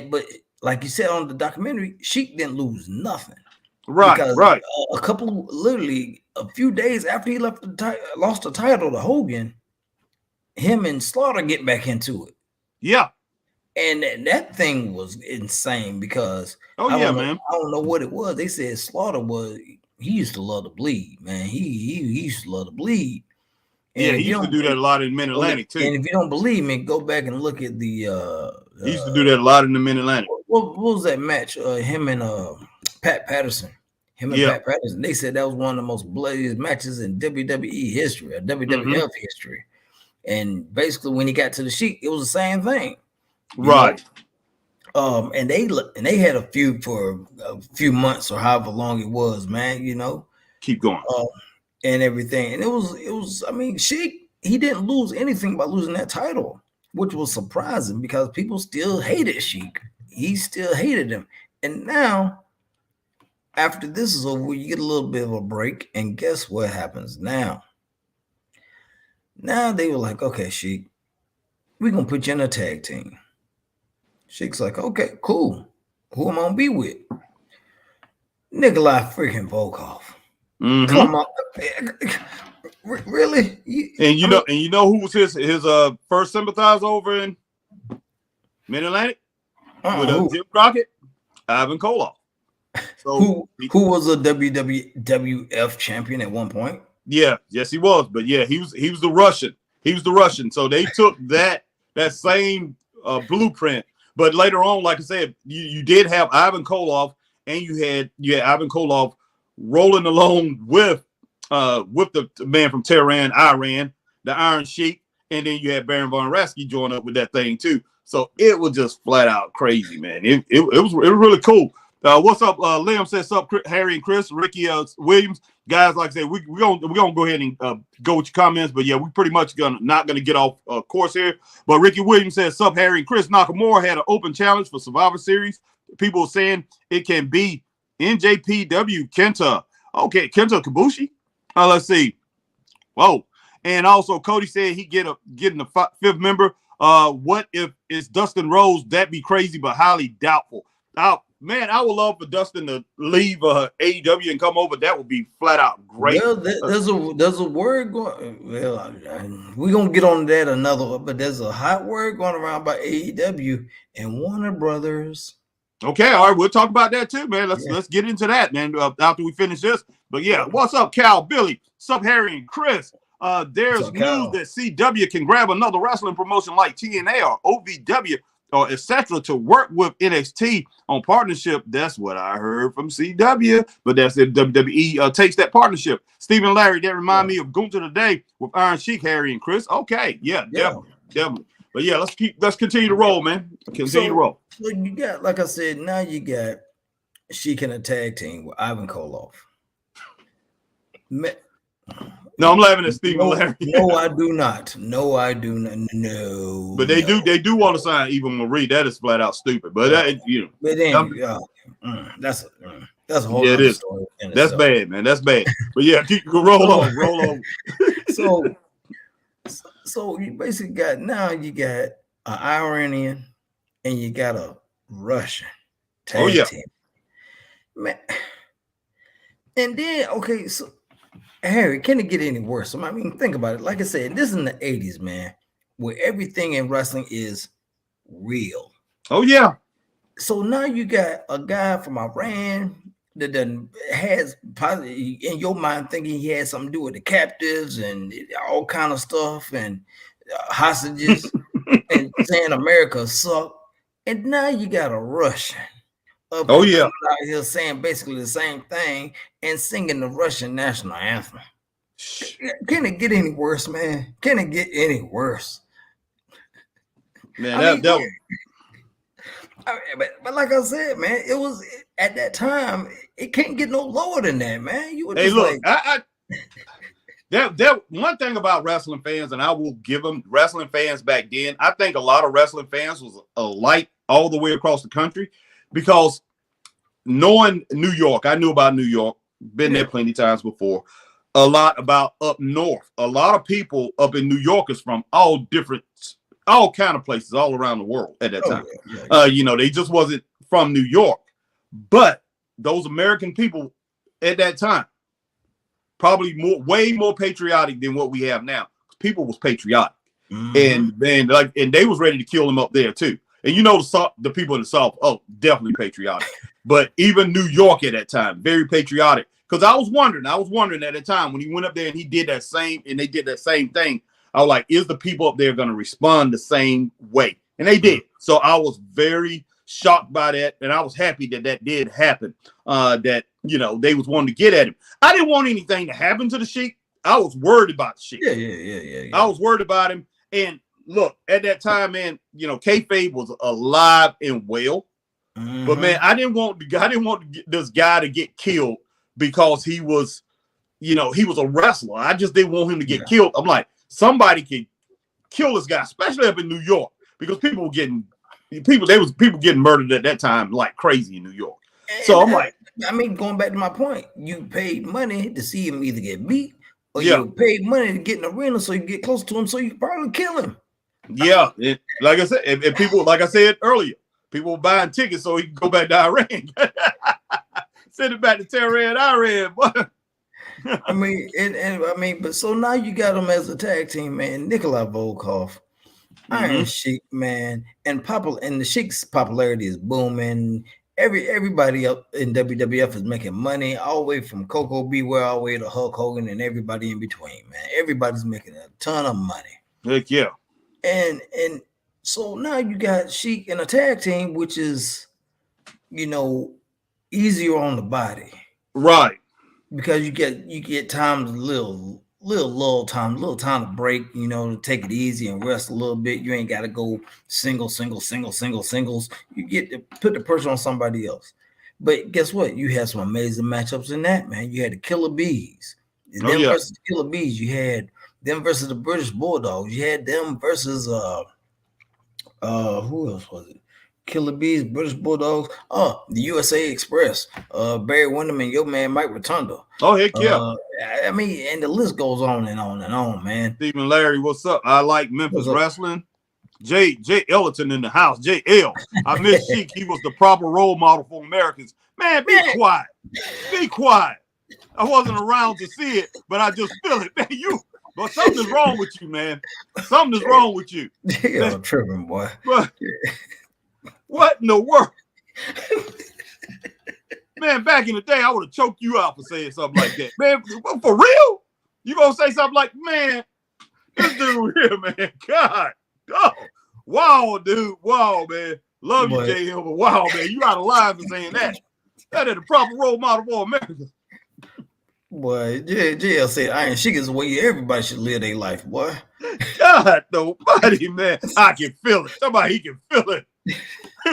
But like you said on the documentary, Sheik didn't lose nothing. Right. Literally a few days after he lost the title to Hogan, him and Slaughter get back into it. Yeah. And that thing was insane because man, I don't know what it was. They said Slaughter he used to love to bleed, man. He used to love to bleed. And he used to do that a lot in Mid-Atlantic too. And if you don't believe me, go back and look at the he used to do that a lot in the Mid-Atlantic. What was that match? Him and Pat Patterson. Pat Patterson. They said that was one of the most bloodiest matches in WWE history, or WWF history. And basically, when he got to the Sheik, it was the same thing. Right. And they had a feud for a few months or however long it was, man. Keep going. And everything. And it was. I mean, Sheik, he didn't lose anything by losing that title, which was surprising because people still hated Sheik. He still hated him. And now, after this is over, you get a little bit of a break. And guess what happens now? Now they were like, okay, Sheik, we're going to put you in a tag team. Sheik's like, okay, cool. Who am I going to be with? Nikolai freaking Volkov. Come on. Really? And you know who was his first sympathizer over in Mid-Atlantic? With Jim Crockett? Ivan Koloff. So who was a WWF champion at one point? Yeah, yes, he was. But yeah, he was the Russian. He was the Russian. So they took that same blueprint. But later on, like I said, you did have Ivan Koloff, and you had Ivan Koloff rolling along with the man from Tehran, Iran, the Iron Sheik, and then you had Baron von Raschke join up with that thing too. So it was just flat out crazy, man. It was really cool. What's up? Liam says, "Sup, Harry and Chris, Ricky Williams, guys." Like I said, we're gonna go ahead and go with your comments, but yeah, we pretty much not gonna get off course here. But Ricky Williams says, "Sup, Harry and Chris." Nakamura had an open challenge for Survivor Series. People are saying it can be NJPW Kenta. Okay, Kenta Kabushi. Let's see. Whoa. And also Cody said he getting the fifth member. What if it's Dustin Rhodes? That'd be crazy, but highly doubtful. Man, I would love for Dustin to leave AEW and come over. That would be flat out great. Well, there's a word going. Well, we're gonna get on that another, but there's a hot word going around by AEW and Warner Brothers. Okay, all right, we'll talk about that too, man. Yeah. Let's get into that, man, after we finish this. But yeah, what's up, Cal, Billy? What's up, Harry and Chris? There's up, news Cal? that CW can grab another wrestling promotion like TNA or OVW or etc. to work with NXT on partnership. That's what I heard from CW, but that's if WWE takes that partnership. Stephen Larry, that remind me of Gunther today with Iron Sheik, Harry and Chris. Okay, yeah, definitely. But yeah, let's continue to roll, man. Continue to roll. So you got, like I said, now you got Sheik in a tag team with Ivan Koloff. No, I'm laughing at Stephen Larry. No, I do not. No, I do not. No. But they do want to sign Eva Marie. That is flat out stupid. But that, But then that's a whole other story. That's bad, man. That's bad. But yeah, roll on. So you basically got you got an Iranian and you got a Russian tag team. Man. And then so Harry, can it get any worse? I mean, think about it. Like I said, this is in the 80s, man, where everything in wrestling is real. Oh, yeah. So now you got a guy from Iran that has probably in your mind thinking he had something to do with the captives and all kind of stuff and hostages and saying America sucked. And now you got a Russian. Out here saying basically the same thing and singing the Russian national anthem. Can it get any worse, man? Can it get any worse? Man, but like I said, man, it was at that time. It can't get no lower than that, man. You would that one thing about wrestling fans, and I will give them wrestling fans back then. I think a lot of wrestling fans was alike all the way across the country. Because knowing New York, I knew about New York, been there plenty of times before. A lot about up north. A lot of people up in New York is from all kind of places all around the world at that time. They just wasn't from New York. But those American people at that time, probably way more patriotic than what we have now. People was patriotic. Mm-hmm. And they was ready to kill them up there too. And the people in the South, definitely patriotic. But even New York at that time, very patriotic. Because I was wondering at the time when he went up there and he did that same, and they did that same thing. I was like, is the people up there going to respond the same way? And they did. So I was very shocked by that. And I was happy that did happen. That, they was wanting to get at him. I didn't want anything to happen to the Sheik. I was worried about the Sheik. Yeah. I was worried about him. And look, at that time, man, kayfabe was alive and well. Mm-hmm. But man, I didn't want this guy to get killed because he was a wrestler. I just didn't want him to get killed. I'm like, somebody could kill this guy, especially up in New York, because people were getting murdered at that time like crazy in New York. So I'm like, I mean, going back to my point, you paid money to see him either get beat or you paid money to get in the arena so you get close to him so you can probably kill him. Yeah, like I said, if people, like I said earlier, people were buying tickets so he could go back to Iran. Send it back to Tehran, Iran. I mean, but so now you got him as a tag team, man. Nikolai Volkov, Iron Sheik, man, and the Sheik's popularity is booming. Everybody up in WWF is making money, all the way from Coco Beware all the way to Hulk Hogan and everybody in between, man. Everybody's making a ton of money. Heck yeah. And so now you got Sheik in a tag team, which is, easier on the body, right? Because you get time to little lull time, little time to break, to take it easy and rest a little bit. You ain't got to go singles. You get to put the pressure on somebody else. But guess what? You had some amazing matchups in that, man. You had the Killer Bees, versus the Killer Bees. You had them versus the British Bulldogs. You had them versus who else was it? Killer Bees, British Bulldogs. The USA Express. Barry Windham and your man Mike Rotundo. Oh, heck yeah. I mean, and the list goes on and on and on, man. Stephen Larry, what's up? I like Memphis wrestling. Jay Ellington in the house. JL. I miss Sheik. He was the proper role model for Americans. Man, be quiet. Be quiet. I wasn't around to see it, but I just feel it. Man, but something's wrong with you, man. Something is wrong with you. You're tripping, boy. But what in the world? Man, back in the day, I would have choked you out for saying something like that. Man, for real? You gonna say something like, man, this dude here, man, God. Oh, wow, dude. Wow, man. Love you, JL, but wow, man, you out of line for saying that. That is the proper role model for America. Boy, JL said Iron Sheik is the way everybody should live their life, boy. God, nobody, man. I can feel it. Somebody can feel it.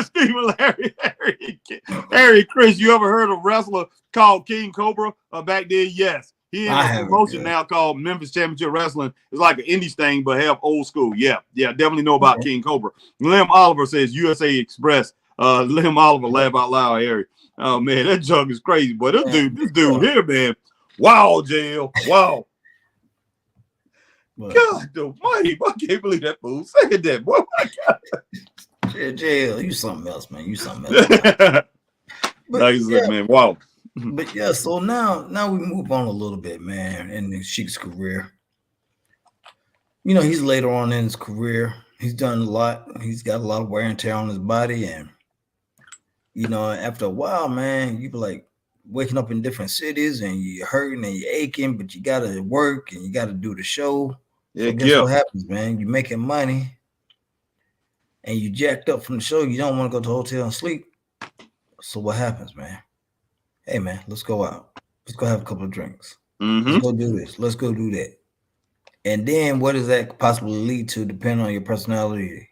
Stephen Harry, Chris, you ever heard of a wrestler called King Cobra back then? Yes. He has a promotion now called Memphis Championship Wrestling. It's like an indie thing, but have old school. Yeah, definitely know about King Cobra. Lim Oliver says USA Express. Lim Oliver, laugh out loud, Harry. Oh man, that junk is crazy. But this dude here, man. Wow, JL. Wow. God almighty, I can't believe that fool said that. Boy, my God. JL, you something else, man. You something else. Man, wow. But yeah, so now we move on a little bit, man, in Sheik's career. You know, he's later on in his career. He's done a lot. He's got a lot of wear and tear on his body. And, you know, after a while, man, you be like waking up in different cities and you're hurting and you're aching, but you got to work and you got to do the show. So guess what happens, man? You're making money and you jacked up from the show. You don't want to go to the hotel and sleep. So what happens, man? Hey, man, let's go out. Let's go have a couple of drinks. Let's go do this. Let's go do that. And then what does that possibly lead to, depending on your personality?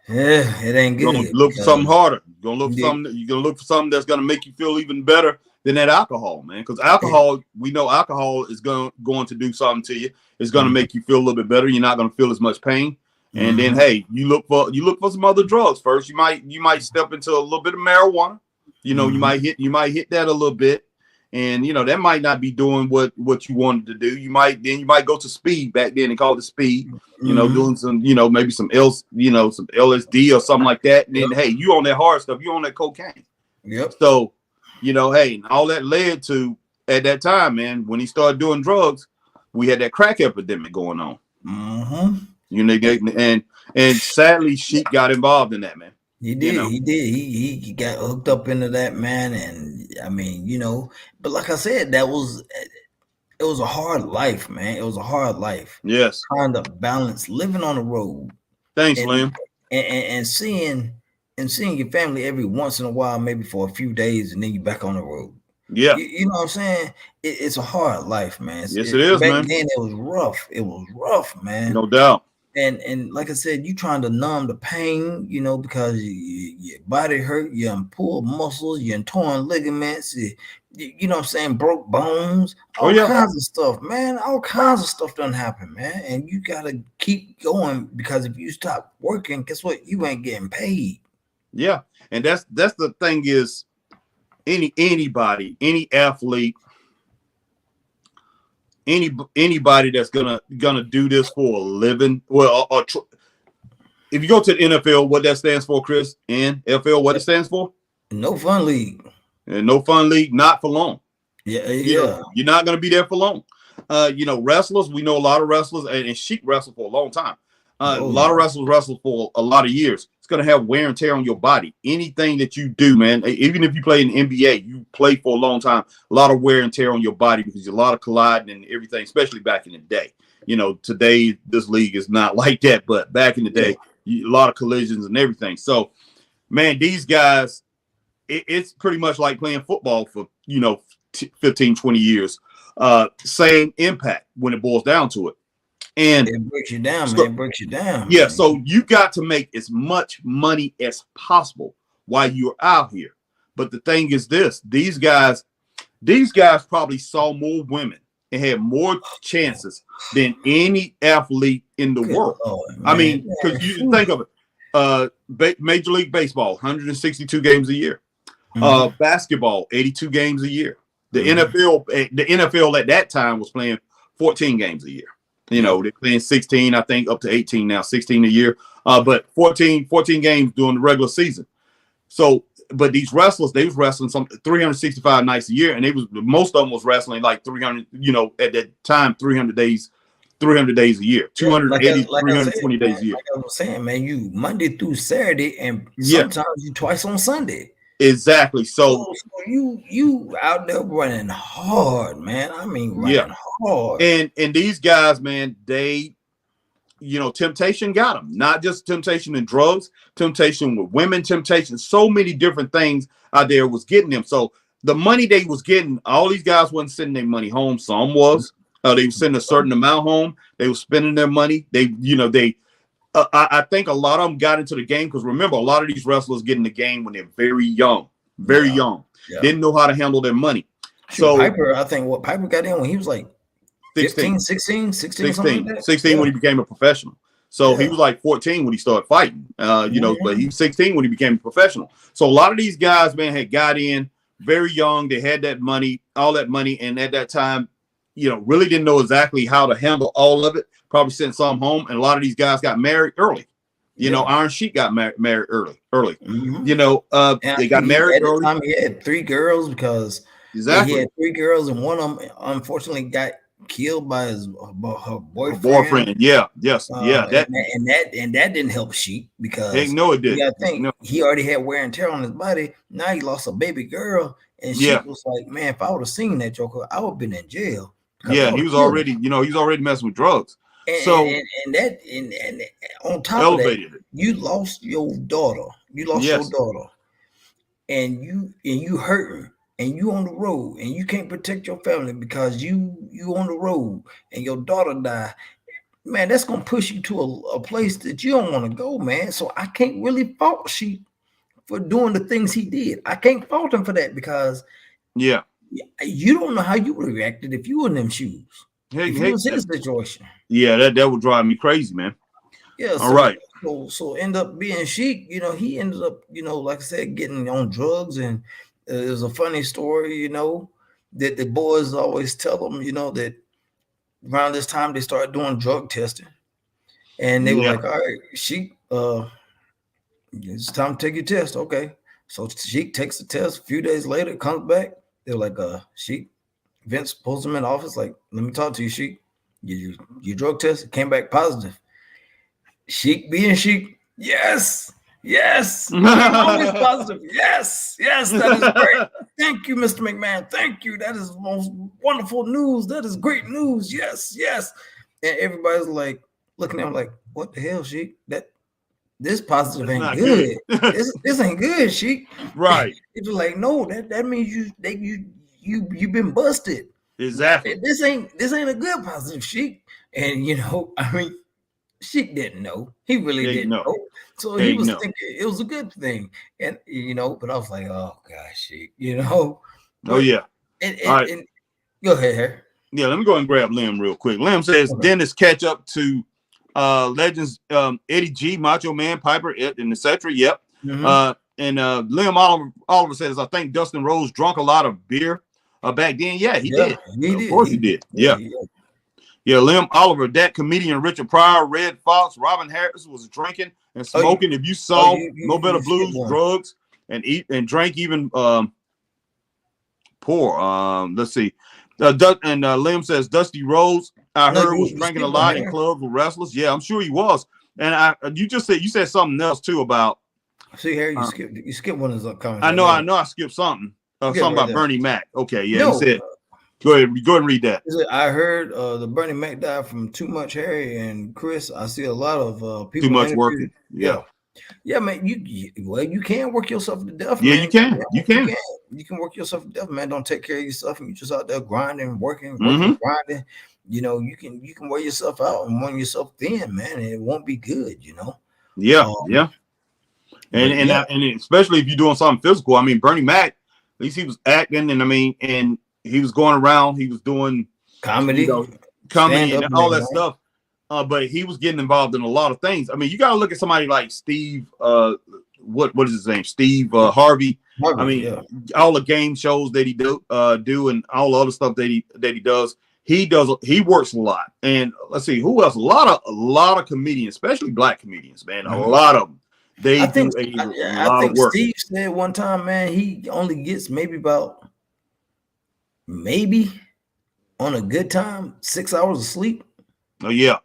Yeah, it ain't good. You're gonna look for something harder. You're gonna look for something that's gonna make you feel even better than that alcohol, man. Because alcohol, we know alcohol is going to do something to you. It's gonna make you feel a little bit better. You're not gonna feel as much pain. And then hey, you look for some other drugs first. You might step into a little bit of marijuana. You know, you might hit that a little bit, and you know that might not be doing what you wanted to do. You might go to speed. Back then they called it speed. You know, doing some, you know, maybe some some LSD or something like that. And then hey, you on that hard stuff, you on that cocaine. Yep. So, you know, hey, all that led to at that time, man, when he started doing drugs, we had that crack epidemic going on. You know, and sadly, Sheik got involved in that, man. He did. You know? He did. He got hooked up into that, man. And I mean, you know, but like I said, it was a hard life, man. It was a hard life. Yes. Trying to balance living on the road. Thanks, Liam. And seeing your family every once in a while, maybe for a few days, and then you back on the road. Yeah. You know what I'm saying? It's a hard life, man. Yes, it is, man. Back then, it was rough. It was rough, man. No doubt. And like I said, you trying to numb the pain, you know, because your body hurt, you're pulled muscles, you're torn ligaments, you know what I'm saying, broke bones, all kinds of stuff, man. All kinds of stuff doesn't happen, man. And you gotta keep going, because if you stop working, guess what? You ain't getting paid. Yeah, and that's the thing is, anybody, any athlete, anybody that's gonna do this for a living, well, if you go to the NFL, what that stands for, Chris? NFL, what it stands for? No fun league. And no fun league, not for long. Yeah. You're not gonna be there for long. You know, wrestlers, we know a lot of wrestlers, and Sheik wrestled for a long time. A lot of wrestlers wrestle for a lot of years. It's going to have wear and tear on your body. Anything that you do, man, even if you play in the NBA, you play for a long time, a lot of wear and tear on your body, because a lot of colliding and everything, especially back in the day. You know, today, this league is not like that, but back in the day, a lot of collisions and everything. So, man, these guys, it's pretty much like playing football for, 15, 20 years. Same impact when it boils down to it. And it breaks you down, man. It breaks you down. Yeah, man. So you got to make as much money as possible while you're out here. But the thing is this: these guys probably saw more women and had more chances than any athlete in the world. Lord, I mean, because you think of it, Major League Baseball, 162 games a year. Basketball, 82 games a year. The NFL at that time was playing 14 games a year. You know, they're playing 16, I think, up to 18 now, 16 a year. But 14 games during the regular season. So, but these wrestlers, they was wrestling some 365 nights a year, and most of them was wrestling like 300, you know, at that time, 300 days a year, 280, like I said, 320 man, days a year. like I was saying, man, you Monday through Saturday, and Yeah, sometimes you twice on Sunday. exactly. So You out there running hard, man. I mean, yeah, running hard. and these guys, man, they, you know, temptation got them. Not just temptation and drugs, temptation with women, temptation. So many different things out there was getting them. So the money they was getting, all these guys wasn't sending their money home. Some was. They were sending a certain amount home. They were spending their money. They, you know, they. I think a lot of them got into the game because remember, a lot of these wrestlers get in the game when they're very young, young. Yeah. Didn't know how to handle their money. So Piper, I think Piper got in when he was like 16, 16, something like that. 16 when he became a professional. So he was like 14 when he started fighting, you know, but he was 16 when he became a professional. So a lot of these guys, man, had got in very young. They had that money, all that money. And at that time, you know, really didn't know exactly how to handle all of it. Probably sent some home. And a lot of these guys got married early. You know, Iron Sheik got married early. You know, they got married early. At the time he had 3 girls because he had 3 girls, and one of them unfortunately got killed by her boyfriend. Yeah. And that didn't help Sheik because it did. I think he already had wear and tear on his body. Now he lost a baby girl, and Sheik was like, man, if I would have seen that Joker, I would have been in jail. Yeah, he was already, you know, he's already messing with drugs. And on top of that, you lost your daughter. Your daughter, and you hurting, and you on the road, and you can't protect your family because you on the road, and your daughter died. Man, that's gonna push you to a place that you don't want to go, man. So I can't really fault Sheik for doing the things he did. I can't fault him for that because you don't know how you would have reacted if you were in them shoes. If you was in a situation. Yeah, that would drive me crazy, man. Yeah. All right. So end up being Sheik, you know, he ended up, you know, like I said, getting on drugs. And it was a funny story, you know, that the boys always tell them, you know, that around this time they started doing drug testing. And they were like, all right, Sheik, it's time to take your test. Okay. So Sheik takes the test. A few days later, comes back. They're like, Sheik, Vince pulls him in the office, like, let me talk to you, Sheik. Your drug test, it came back positive. Sheik being Sheik, yes. Always positive. Yes, that is great. Thank you, Mr. McMahon. Thank you. That is the most wonderful news. That is great news. Yes. And everybody's like looking at him like, what the hell, Sheik? This positive ain't good. this ain't good, Sheik. Right. It's like, no, that means you've been busted. Exactly. This ain't a good positive, Sheik. And you know, I mean, Sheik didn't know. He really didn't know. So he was thinking it was a good thing. And you know, but I was like, oh gosh, Sheik, you know. All right. And go ahead, Harry. Yeah, let me go and grab Lim real quick. Lim says Dennis catch up to legends Eddie G, Macho Man, Piper, and etc. Yep. And Lim Oliver says, I think Dustin Rhodes drunk a lot of beer back then. Yeah, he did. Of course he did. Yeah. Lim Oliver, that comedian Richard Pryor, Red Fox, Robin Harris was drinking and smoking. If you saw No Better Blues, drugs, and eat and drank even poor. Let's see. Lim says Dusty Rhodes, I heard was drinking a lot in clubs with wrestlers. Yeah, I'm sure he was. And you said something else too about. See, Harry, you skipped one of those comments. I know, I skipped something. Something about Bernie Mac. Okay, yeah, he said. Go ahead and read that. I heard the Bernie Mac died from too much, Harry and Chris. I see a lot of people too much working. Yeah, man. You can work yourself to death. Yeah, man. You can. You can work yourself to death, man. Don't take care of yourself, and you just out there grinding, working, grinding. You know, you can wear yourself out and run yourself thin, man, and it won't be good. You know. Yeah. And especially if you're doing something physical. I mean, Bernie Mac, at least he was acting, and he was going around. He was doing comedy, and all that stuff. But he was getting involved in a lot of things. I mean, you got to look at somebody like Steve. What is his name? Steve Harvey. I mean, all the game shows that he do, and all the other stuff that he does. he works a lot. And let's see who else. A lot of comedians, especially black comedians, man. A lot of them. They I think do a I lot of think work. Steve said one time, man, he only gets maybe on a good time 6 hours of sleep. Oh yeah.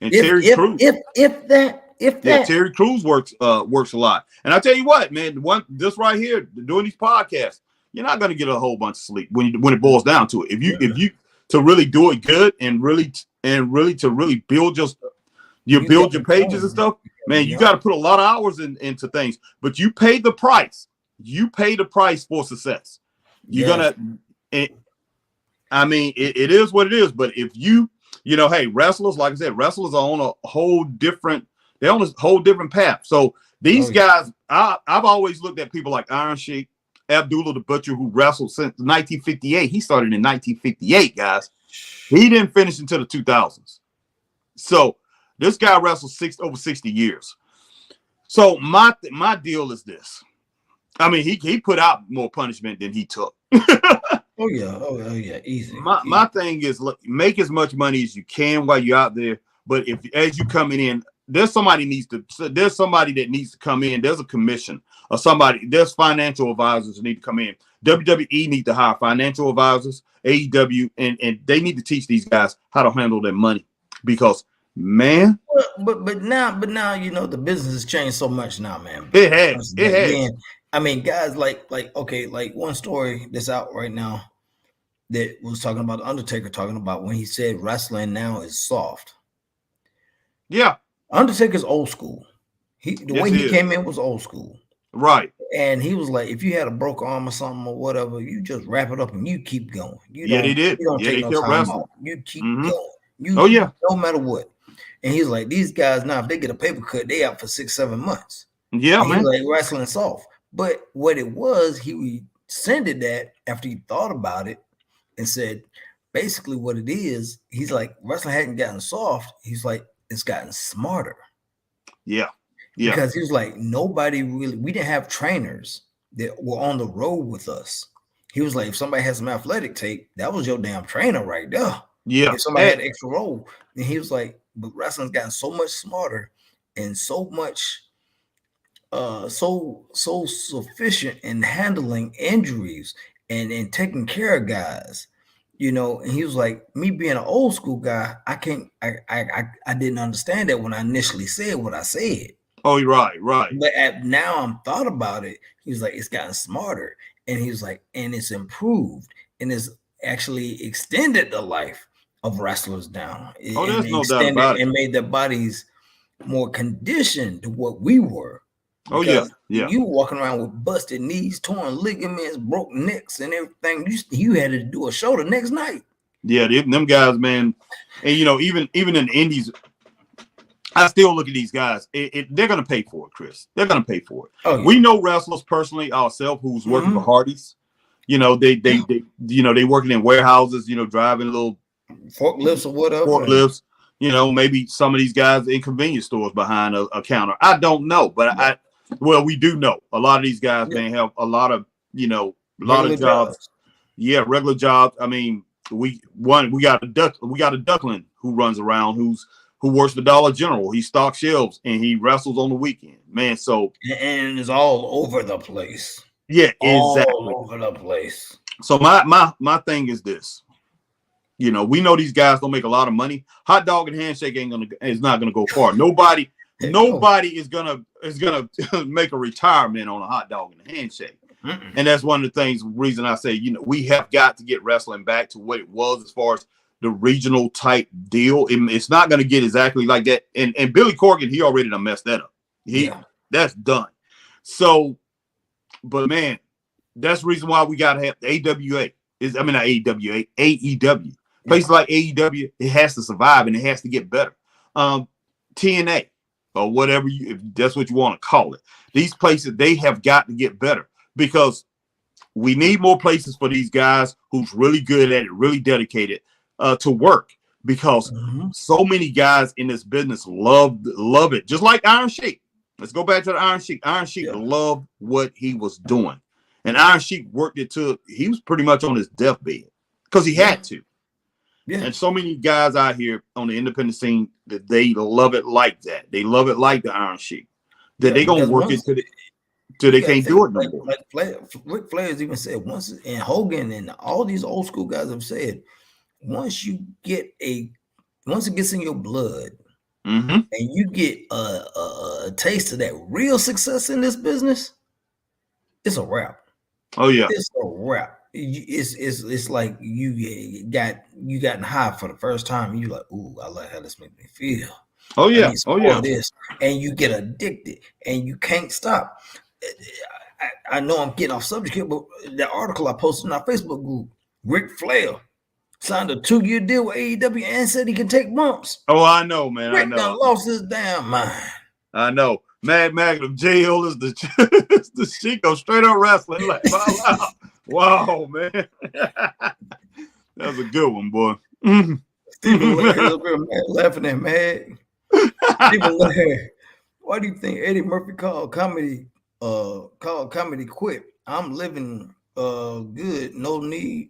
And If Terry if Crews. if if that if Yeah, that Terry Crews works a lot. And I tell you what, man, this right here, doing these podcasts, you're not going to get a whole bunch of sleep when it boils down to it. If you to really do it good and really to really build you got build your to pages and stuff, man, you got to put a lot of hours into things. But you pay the price. You pay the price for success. You're gonna. I mean, it is what it is. But if hey, wrestlers, like I said, wrestlers are on a whole different. They're on a whole different path. So these guys, I've always looked at people like Iron Sheik, Abdullah the Butcher, who wrestled since 1958. He started in 1958, guys. He didn't finish until the 2000s. So this guy wrestled over 60 years. So my deal is this. I mean, he put out more punishment than he took. Oh yeah, easy. My thing is, look, make as much money as you can while you're out there. But if as you coming in, there's somebody that needs to come in. There's a commission or somebody. There's financial advisors that need to come in. WWE need to hire financial advisors. AEW and they need to teach these guys how to handle their money because man. But now the business has changed so much now, man. It has. Man, I mean, guys like one story that's out right now that was talking about the Undertaker talking about when he said wrestling now is soft. Yeah. Undertaker's old school. The way he came in was old school. Right. And he was like, if you had a broken arm or something or whatever, you just wrap it up and you keep going. They did. You don't take no time off. You keep going. No matter what. And he's like, these guys now, if they get a paper cut, they out for 6-7 months. Yeah, and man. He's like wrestling soft. But what it was, he rescinded that after he thought about it and said, basically what it is, he's like, wrestling hadn't gotten soft. He's like, it's gotten smarter. Yeah. Because he was like, we didn't have trainers that were on the road with us. He was like, if somebody had some athletic tape, that was your damn trainer right there. Yeah. If somebody had extra roll, then he was like, but wrestling's gotten so much smarter and so much so sufficient in handling injuries and taking care of guys. And he was like, me being an old school guy, I didn't understand that when I initially said what I said. Oh, you're right. But now I'm thought about it. He was like, it's gotten smarter. And he was like, and it's improved and it's actually extended the life of wrestlers down. There's no doubt about it. And made their bodies more conditioned to what we were. Because you walking around with busted knees, torn ligaments, broken necks, and everything. You had to do a show the next night. Yeah, them guys, man. And even in the indies, I still look at these guys. They're gonna pay for it, Chris. They're gonna pay for it. Oh, yeah. We know wrestlers personally ourselves who's working for Hardee's. They working in warehouses. Driving little forklifts or whatever. Forklifts. Maybe some of these guys in convenience stores behind a counter. I don't know, but we do know a lot of these guys may have a lot of regular of jobs. Yeah, regular jobs. I mean, we got a duckling who runs around who works the Dollar General. He stocks shelves and he wrestles on the weekend, man. So and it's all over the place. Yeah, exactly. All over the place. So my thing is this. We know these guys don't make a lot of money. Hot dog and handshake is not gonna go far. Nobody is gonna make a retirement on a hot dog and a handshake. Mm-mm. And that's one of the reason I say, we have got to get wrestling back to what it was as far as the regional type deal. It's not going to get exactly like that. And Billy Corgan, he already done messed that up. That's done. So, but man, that's the reason why we got to have the AWA. Not AWA, AEW. Places like AEW, it has to survive and it has to get better. TNA or whatever, if that's what you want to call it. These places, they have got to get better because we need more places for these guys who's really good at it, really dedicated to work. Because so many guys in this business love it, just like Iron Sheik. Let's go back to the Iron Sheik. Iron Sheik loved what he was doing, and Iron Sheik worked it till he was pretty much on his deathbed because he had to. Yeah. And so many guys out here on the independent scene that they love it like that. They love it like the Iron Sheik. That Yeah, they gonna because work it once till you they got to can't do think it no more. like Ric Flair's even said once, and Hogan and all these old school guys have said, once you get once it gets in your blood Mm-hmm. and you get a taste of that real success in this business, it's a wrap. Oh yeah. It's a wrap. It's like you gotten high for the first time. And you like, ooh, I like how this makes me feel. Oh I yeah. need some Oh more yeah. of this, and you get addicted, and you can't stop. I know I'm getting off subject here, but the article I posted in our Facebook group, Ric Flair signed a 2-year deal with AEW and said he can take bumps. Oh, I know, man. I Rick done know. lost his damn mind. I know. Mad Magnum jail is the is the Chico straight up wrestling. Like, wow, wow, man. That was a good one, boy. Stephen Larry's up here laughing at Mad. Stephen Larry, why do you think Eddie Murphy called comedy quit? I'm living good. No need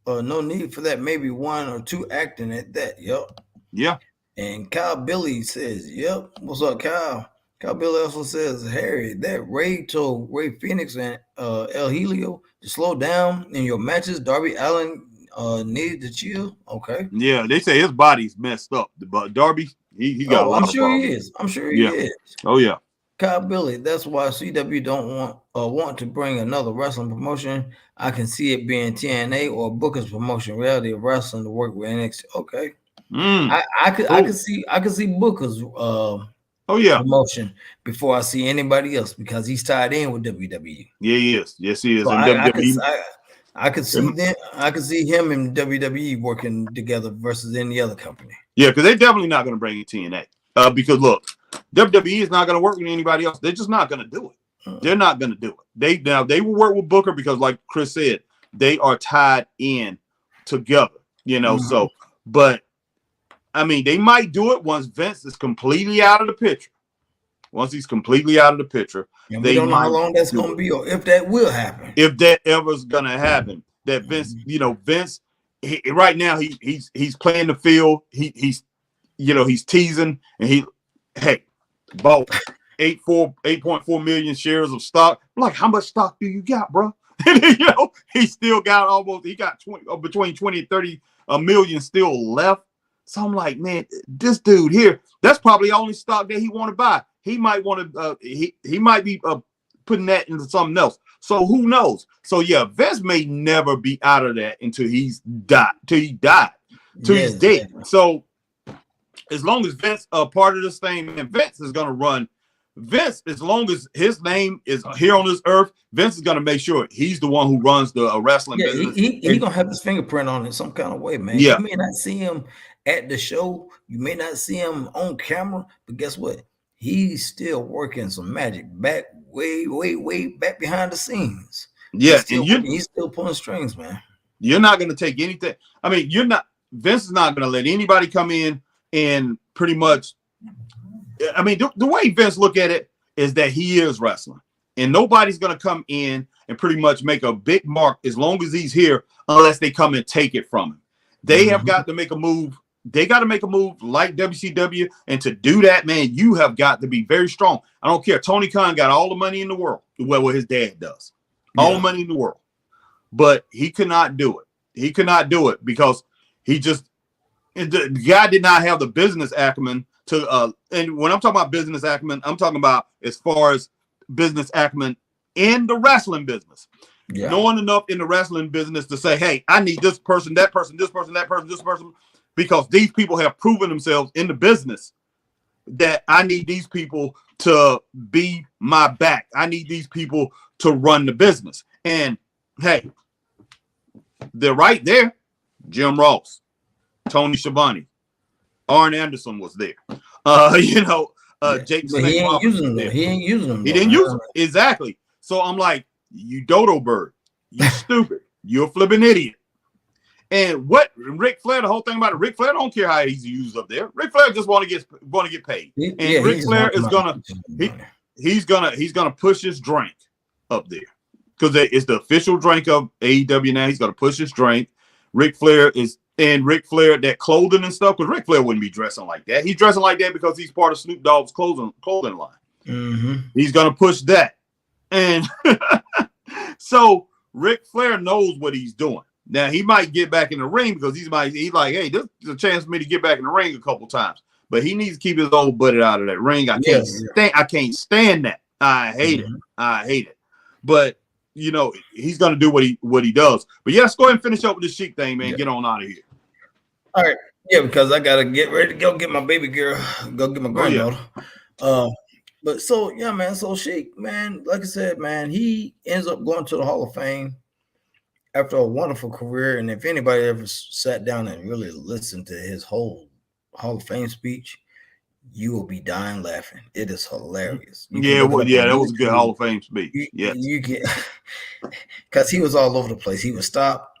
for that. Maybe 1 or 2 acting at that. Yup. Yeah. And Kyle Billy says, yep. What's up, Kyle? Kyle Billy also says, Harry, that Ray told Ray Phoenix and El Helio to slow down in your matches. Darby Allin needed to chill. Okay. Yeah, they say his body's messed up, but Darby, he got a lot I'm of sure problems. he is. I'm sure he Yeah. is. Oh yeah. Kyle Billy, that's why CW don't want to bring another wrestling promotion. I can see it being TNA or Booker's promotion, reality of wrestling to work with NXT. Okay. I could see Booker's oh yeah promotion before I see anybody else because he's tied in with WWE. Yeah, he is. Yes, he is. So And WWE. I could see them. I could see him and WWE working together versus any other company. Yeah, because they're definitely not going to bring in TNA. Because look, WWE is not going to work with anybody else. They're just not going to do it. They're not going to do it. They will work with Booker because, like Chris said, they are tied in together. So, but I mean, they might do it once Vince is completely out of the picture. Once he's completely out of the picture, and we don't know how long that's going to be or if that will happen. If that ever is going to happen, that Vince, Vince, right now he's playing the field. He's teasing and bought 8.4 million shares of stock. I'm like, how much stock do you got, bro? He still got between 20 and 30 million still left. So I'm like, man, this dude here, that's probably the only stock that he want to buy. He might want to, he might be putting that into something else. So who knows? So yeah, Vince may never be out of that until he's dead, he's dead. Exactly. So as long as Vince part of this thing, and Vince is going to run. Vince, as long as his name is here on this earth, Vince is going to make sure he's the one who runs the wrestling business. He's going to have his fingerprint on it some kind of way, man. Yeah. You may not see him at the show. You may not see him on camera, but guess what? He's still working some magic back way back behind the scenes. Yeah, he's still pulling strings, man. You're not going to take anything. I mean, Vince is not going to let anybody come in and pretty much. I mean, the way Vince look at it is that he is wrestling, and nobody's going to come in and pretty much make a big mark as long as he's here, unless they come and take it from him. They have got to make a move. They got to make a move like WCW, and to do that, man, you have got to be very strong. I don't care. Tony Khan got all the money in the world. Well, what his dad does, all the money in the world, but he could not do it. He could not do it because the guy did not have the business acumen to. And when I'm talking about business acumen, I'm talking about as far as business acumen in the wrestling business. Yeah. Knowing enough in the wrestling business to say, hey, I need this person, that person, this person, that person, this person, because these people have proven themselves in the business that I need these people to be my back. I need these people to run the business. And hey, they're right there. Jim Ross, Tony Schiavone, Arn Anderson was there. Jake Snake he ain't using them. There. He ain't using them. He didn't use them. Exactly. So I'm like, you dodo bird. You stupid. You're a flipping idiot. And what Ric Flair, the whole thing about it, Ric Flair don't care how he's used up there. Ric Flair just want to get paid. And Ric Flair is he's gonna push his drink up there because it's the official drink of AEW now. He's gonna push his drink. Ric Flair is and Ric Flair, that clothing and stuff, because Ric Flair wouldn't be dressing like that. He's dressing like that because he's part of Snoop Dogg's clothing line. Mm-hmm. He's gonna push that, and so Ric Flair knows what he's doing. Now he might get back in the ring because he's like, hey, this is a chance for me to get back in the ring a couple times. But he needs to keep his old buddy out of that ring. I can't stand that. I hate it. I hate it. But you know, he's gonna do what he does. But yes, go ahead and finish up with the Sheik thing, man. Get on out of here. All right. Yeah, because I gotta get ready to go get my baby girl, go get my granddaughter. But so yeah, man. So Sheik, man, like I said, man, he ends up going to the Hall of Fame after a wonderful career. And if anybody ever sat down and really listened to his whole Hall of Fame speech, you will be dying laughing. It is hilarious. That was a good Hall of Fame speech. You get because he was all over the place. He would stop,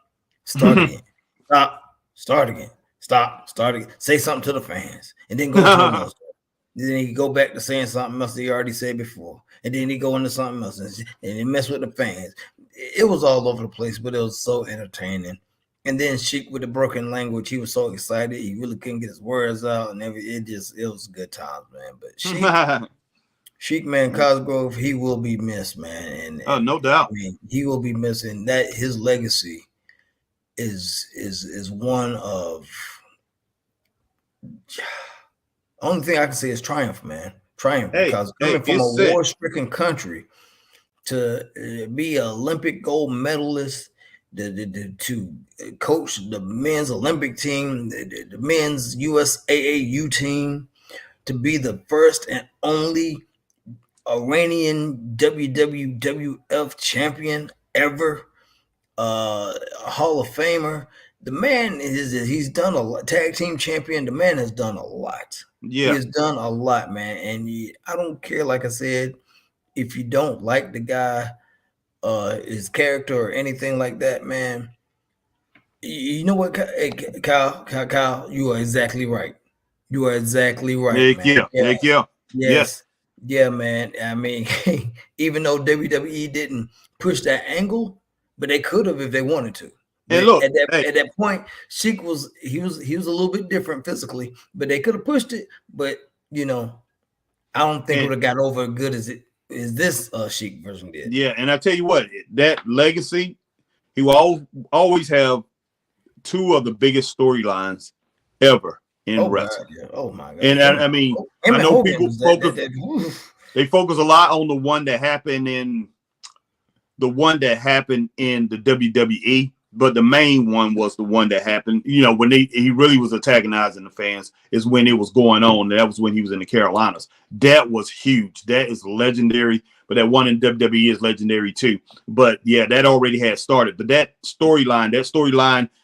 start again, stop, start again, stop, start again, say something to the fans, and then go into another story. Then he go back to saying something else that he already said before, and then he go into something else, and he mess with the fans. It was all over the place, but it was so entertaining. And then Sheik with the broken language, he was so excited, he really couldn't get his words out, and it was good times, man. But Sheik, man, Cosgrove, he will be missed, man. And no doubt, I mean, he will be missing. That his legacy is one of. Only thing I can say is triumph, man. Triumph, because coming from a war-stricken country to be an Olympic gold medalist, to coach the men's Olympic team, the men's USAAU team, to be the first and only Iranian WWF champion ever, Hall of Famer. The man he's done a lot. Tag team champion. The man has done a lot. Yeah, he has done a lot, man. And I don't care, like I said, if you don't like the guy, his character or anything like that, man. You know what, Kyle, you are exactly right. You are exactly right, man. Yes. Yeah, man. I mean, even though WWE didn't push that angle, but they could have if they wanted to. And look, at that point, Sheik was a little bit different physically, but they could have pushed it. But you know, I don't think it would have got over as good as this Sheik version did. Yeah, and I tell you what, that legacy, he will always have two of the biggest storylines ever in wrestling. God, yeah. Oh my God! And I mean, I know people focus a lot on the one that happened in the WWE. But the main one was the one that happened, you know, when he really was antagonizing the fans is when it was going on. That was when he was in the Carolinas. That was huge. That is legendary. But that one in WWE is legendary too. But yeah, that already had started. But that storyline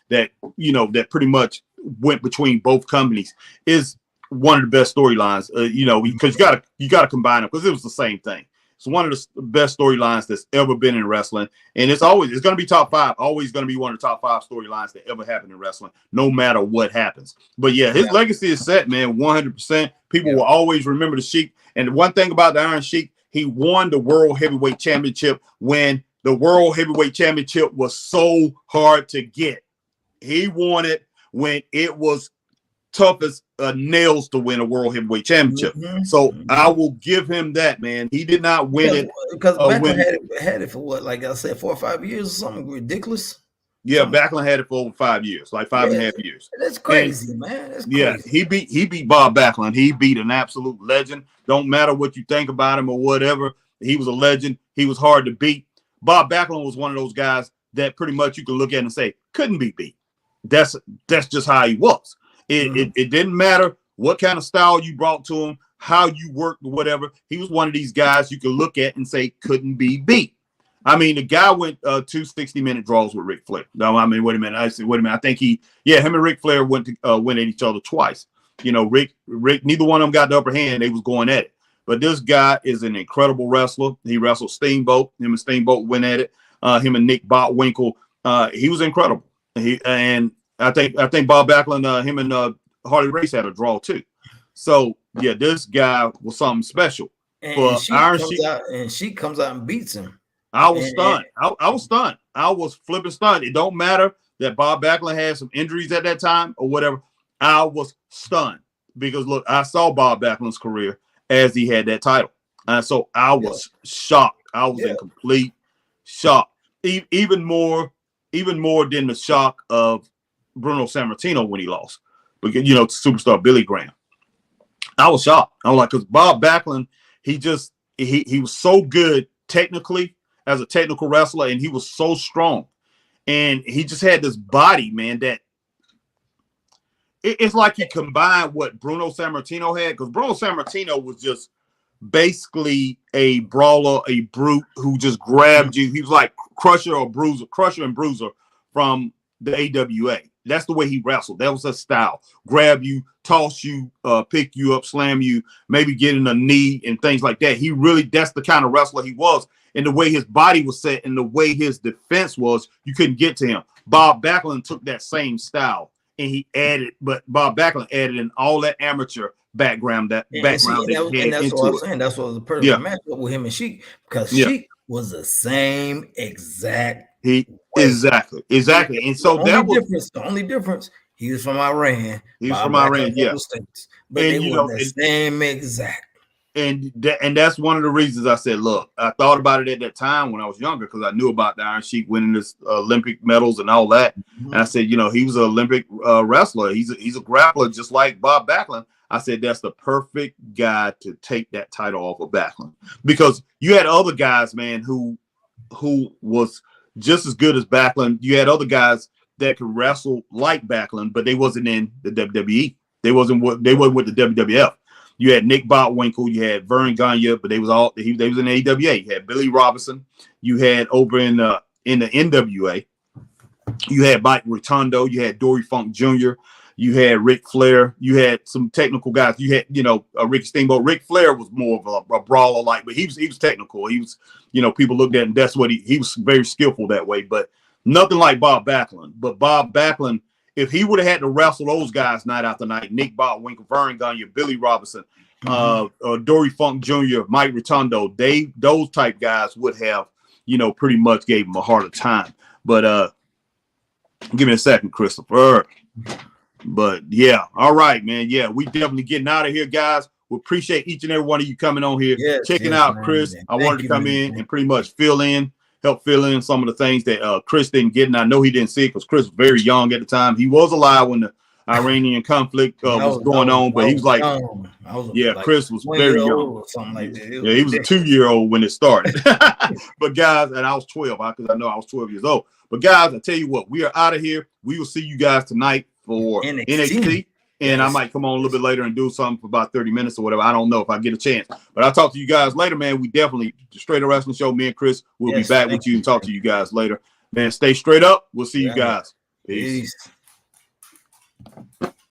that, you know, that pretty much went between both companies is one of the best storylines, you know, because you gotta combine them because it was the same thing. It's one of the best storylines that's ever been in wrestling. And it's going to be top 5, always going to be one of the top 5 storylines that ever happened in wrestling, no matter what happens. But yeah, his legacy is set, man, 100%. People will always remember the Sheik. And one thing about the Iron Sheik, he won the World Heavyweight Championship when the World Heavyweight Championship was so hard to get. He won it when it was tough as nails to win a World Heavyweight Championship. So I will give him that, man. He did not win it because Backlund had it for what, like I said, 4 or 5 years or something ridiculous. Yeah, Backlund had it for over 5 years, like 5.5 years. That's crazy, man. That's crazy. Yeah, he beat Bob Backlund. He beat an absolute legend. Don't matter what you think about him or whatever. He was a legend. He was hard to beat. Bob Backlund was one of those guys that pretty much you can look at and say couldn't be beat. That's just how he was. It didn't matter what kind of style you brought to him, how you worked or whatever. He was one of these guys you could look at and say couldn't be beat. I mean, the guy went 2 60-minute draws with Ric Flair. No, I mean, wait a minute. I think him and Ric Flair went at each other twice. You know, Rick, neither one of them got the upper hand. They was going at it. But this guy is an incredible wrestler. He wrestled Steamboat. Him and Steamboat went at it. Him and Nick Botwinkle. He was incredible. And I think Bob Backlund, him and Harley Race had a draw too. So yeah, this guy was something special. And she comes out and beats him. I was stunned. I was stunned. I was flipping stunned. It don't matter that Bob Backlund had some injuries at that time or whatever, I was stunned because look, I saw Bob Backlund's career as he had that title. And so I was shocked. I was in complete shock. Even more than the shock of Bruno Sammartino when he lost. Because superstar Billy Graham. I was shocked. I was like, because Bob Backlund, he was so good technically as a technical wrestler, and he was so strong. And he just had this body, man, that it's like he combined what Bruno Sammartino had, because Bruno Sammartino was just basically a brawler, a brute who just grabbed you. He was like Crusher and Bruiser from the AWA. That's the way he wrestled. That was his style. Grab you, toss you, pick you up, slam you, maybe get in a knee and things like that. That's the kind of wrestler he was. And the way his body was set and the way his defense was, you couldn't get to him. Bob Backlund took that same style and but Bob Backlund added in all that amateur background that and that's what I'm saying. That's what was a perfect matchup with him and Sheik, because Sheik was the same exact. Exactly. And so the only difference. He was from Iran. He was from Iran, States, but they were the same exact. And that's one of the reasons I said, look, I thought about it at that time when I was younger, because I knew about the Iron Sheik winning this Olympic medals and all that. Mm-hmm. And I said, he was an Olympic wrestler. He's a grappler just like Bob Backlund. I said that's the perfect guy to take that title off of Backlund, because you had other guys, man, who was just as good as Backlund. You had other guys that could wrestle like Backlund, but they wasn't in the WWE. They wasn't with the WWF. You had Nick Botwinkle, you had Vern Gagne, but they was in the AWA. You had Billy Robinson. You had over in the NWA. You had Mike Rotundo. You had Dory Funk Jr. You had Ric Flair. You had some technical guys. You had Ricky Steamboat. Ric Flair was more of a brawler, but he was technical. He was people looked at him. That's what he was very skillful that way. But nothing like Bob Backlund. But Bob Backlund, if he would have had to wrestle those guys night after night, Nick Botwinkle, Vern Gagne, Billy Robinson, Dory Funk Jr., Mike Rotundo, those type guys would have, pretty much gave him a harder time. But give me a second, Christopher. But yeah, all right, man. Yeah, we definitely getting out of here, guys. We appreciate each and every one of you coming on here, checking out man, Chris. Man. I wanted to come in and pretty much help fill in some of the things that Chris didn't get. And I know he didn't see it because Chris was very young at the time. He was alive when the Iranian conflict was going on, but he was like, Chris was very young. Or something like that. He was a 2-year-old when it started. But guys, and I was 12 because I know I was 12 years old. But guys, I tell you what, we are out of here. We will see you guys tonight for NXT. And I might come on a little bit later and do something for about 30 minutes or whatever. I don't know if I get a chance. But I'll talk to you guys later, man. We definitely, Straight Up Wrestling Show, me and Chris will be back with you and talk to you guys later. Man, stay straight up. We'll see you guys. Peace.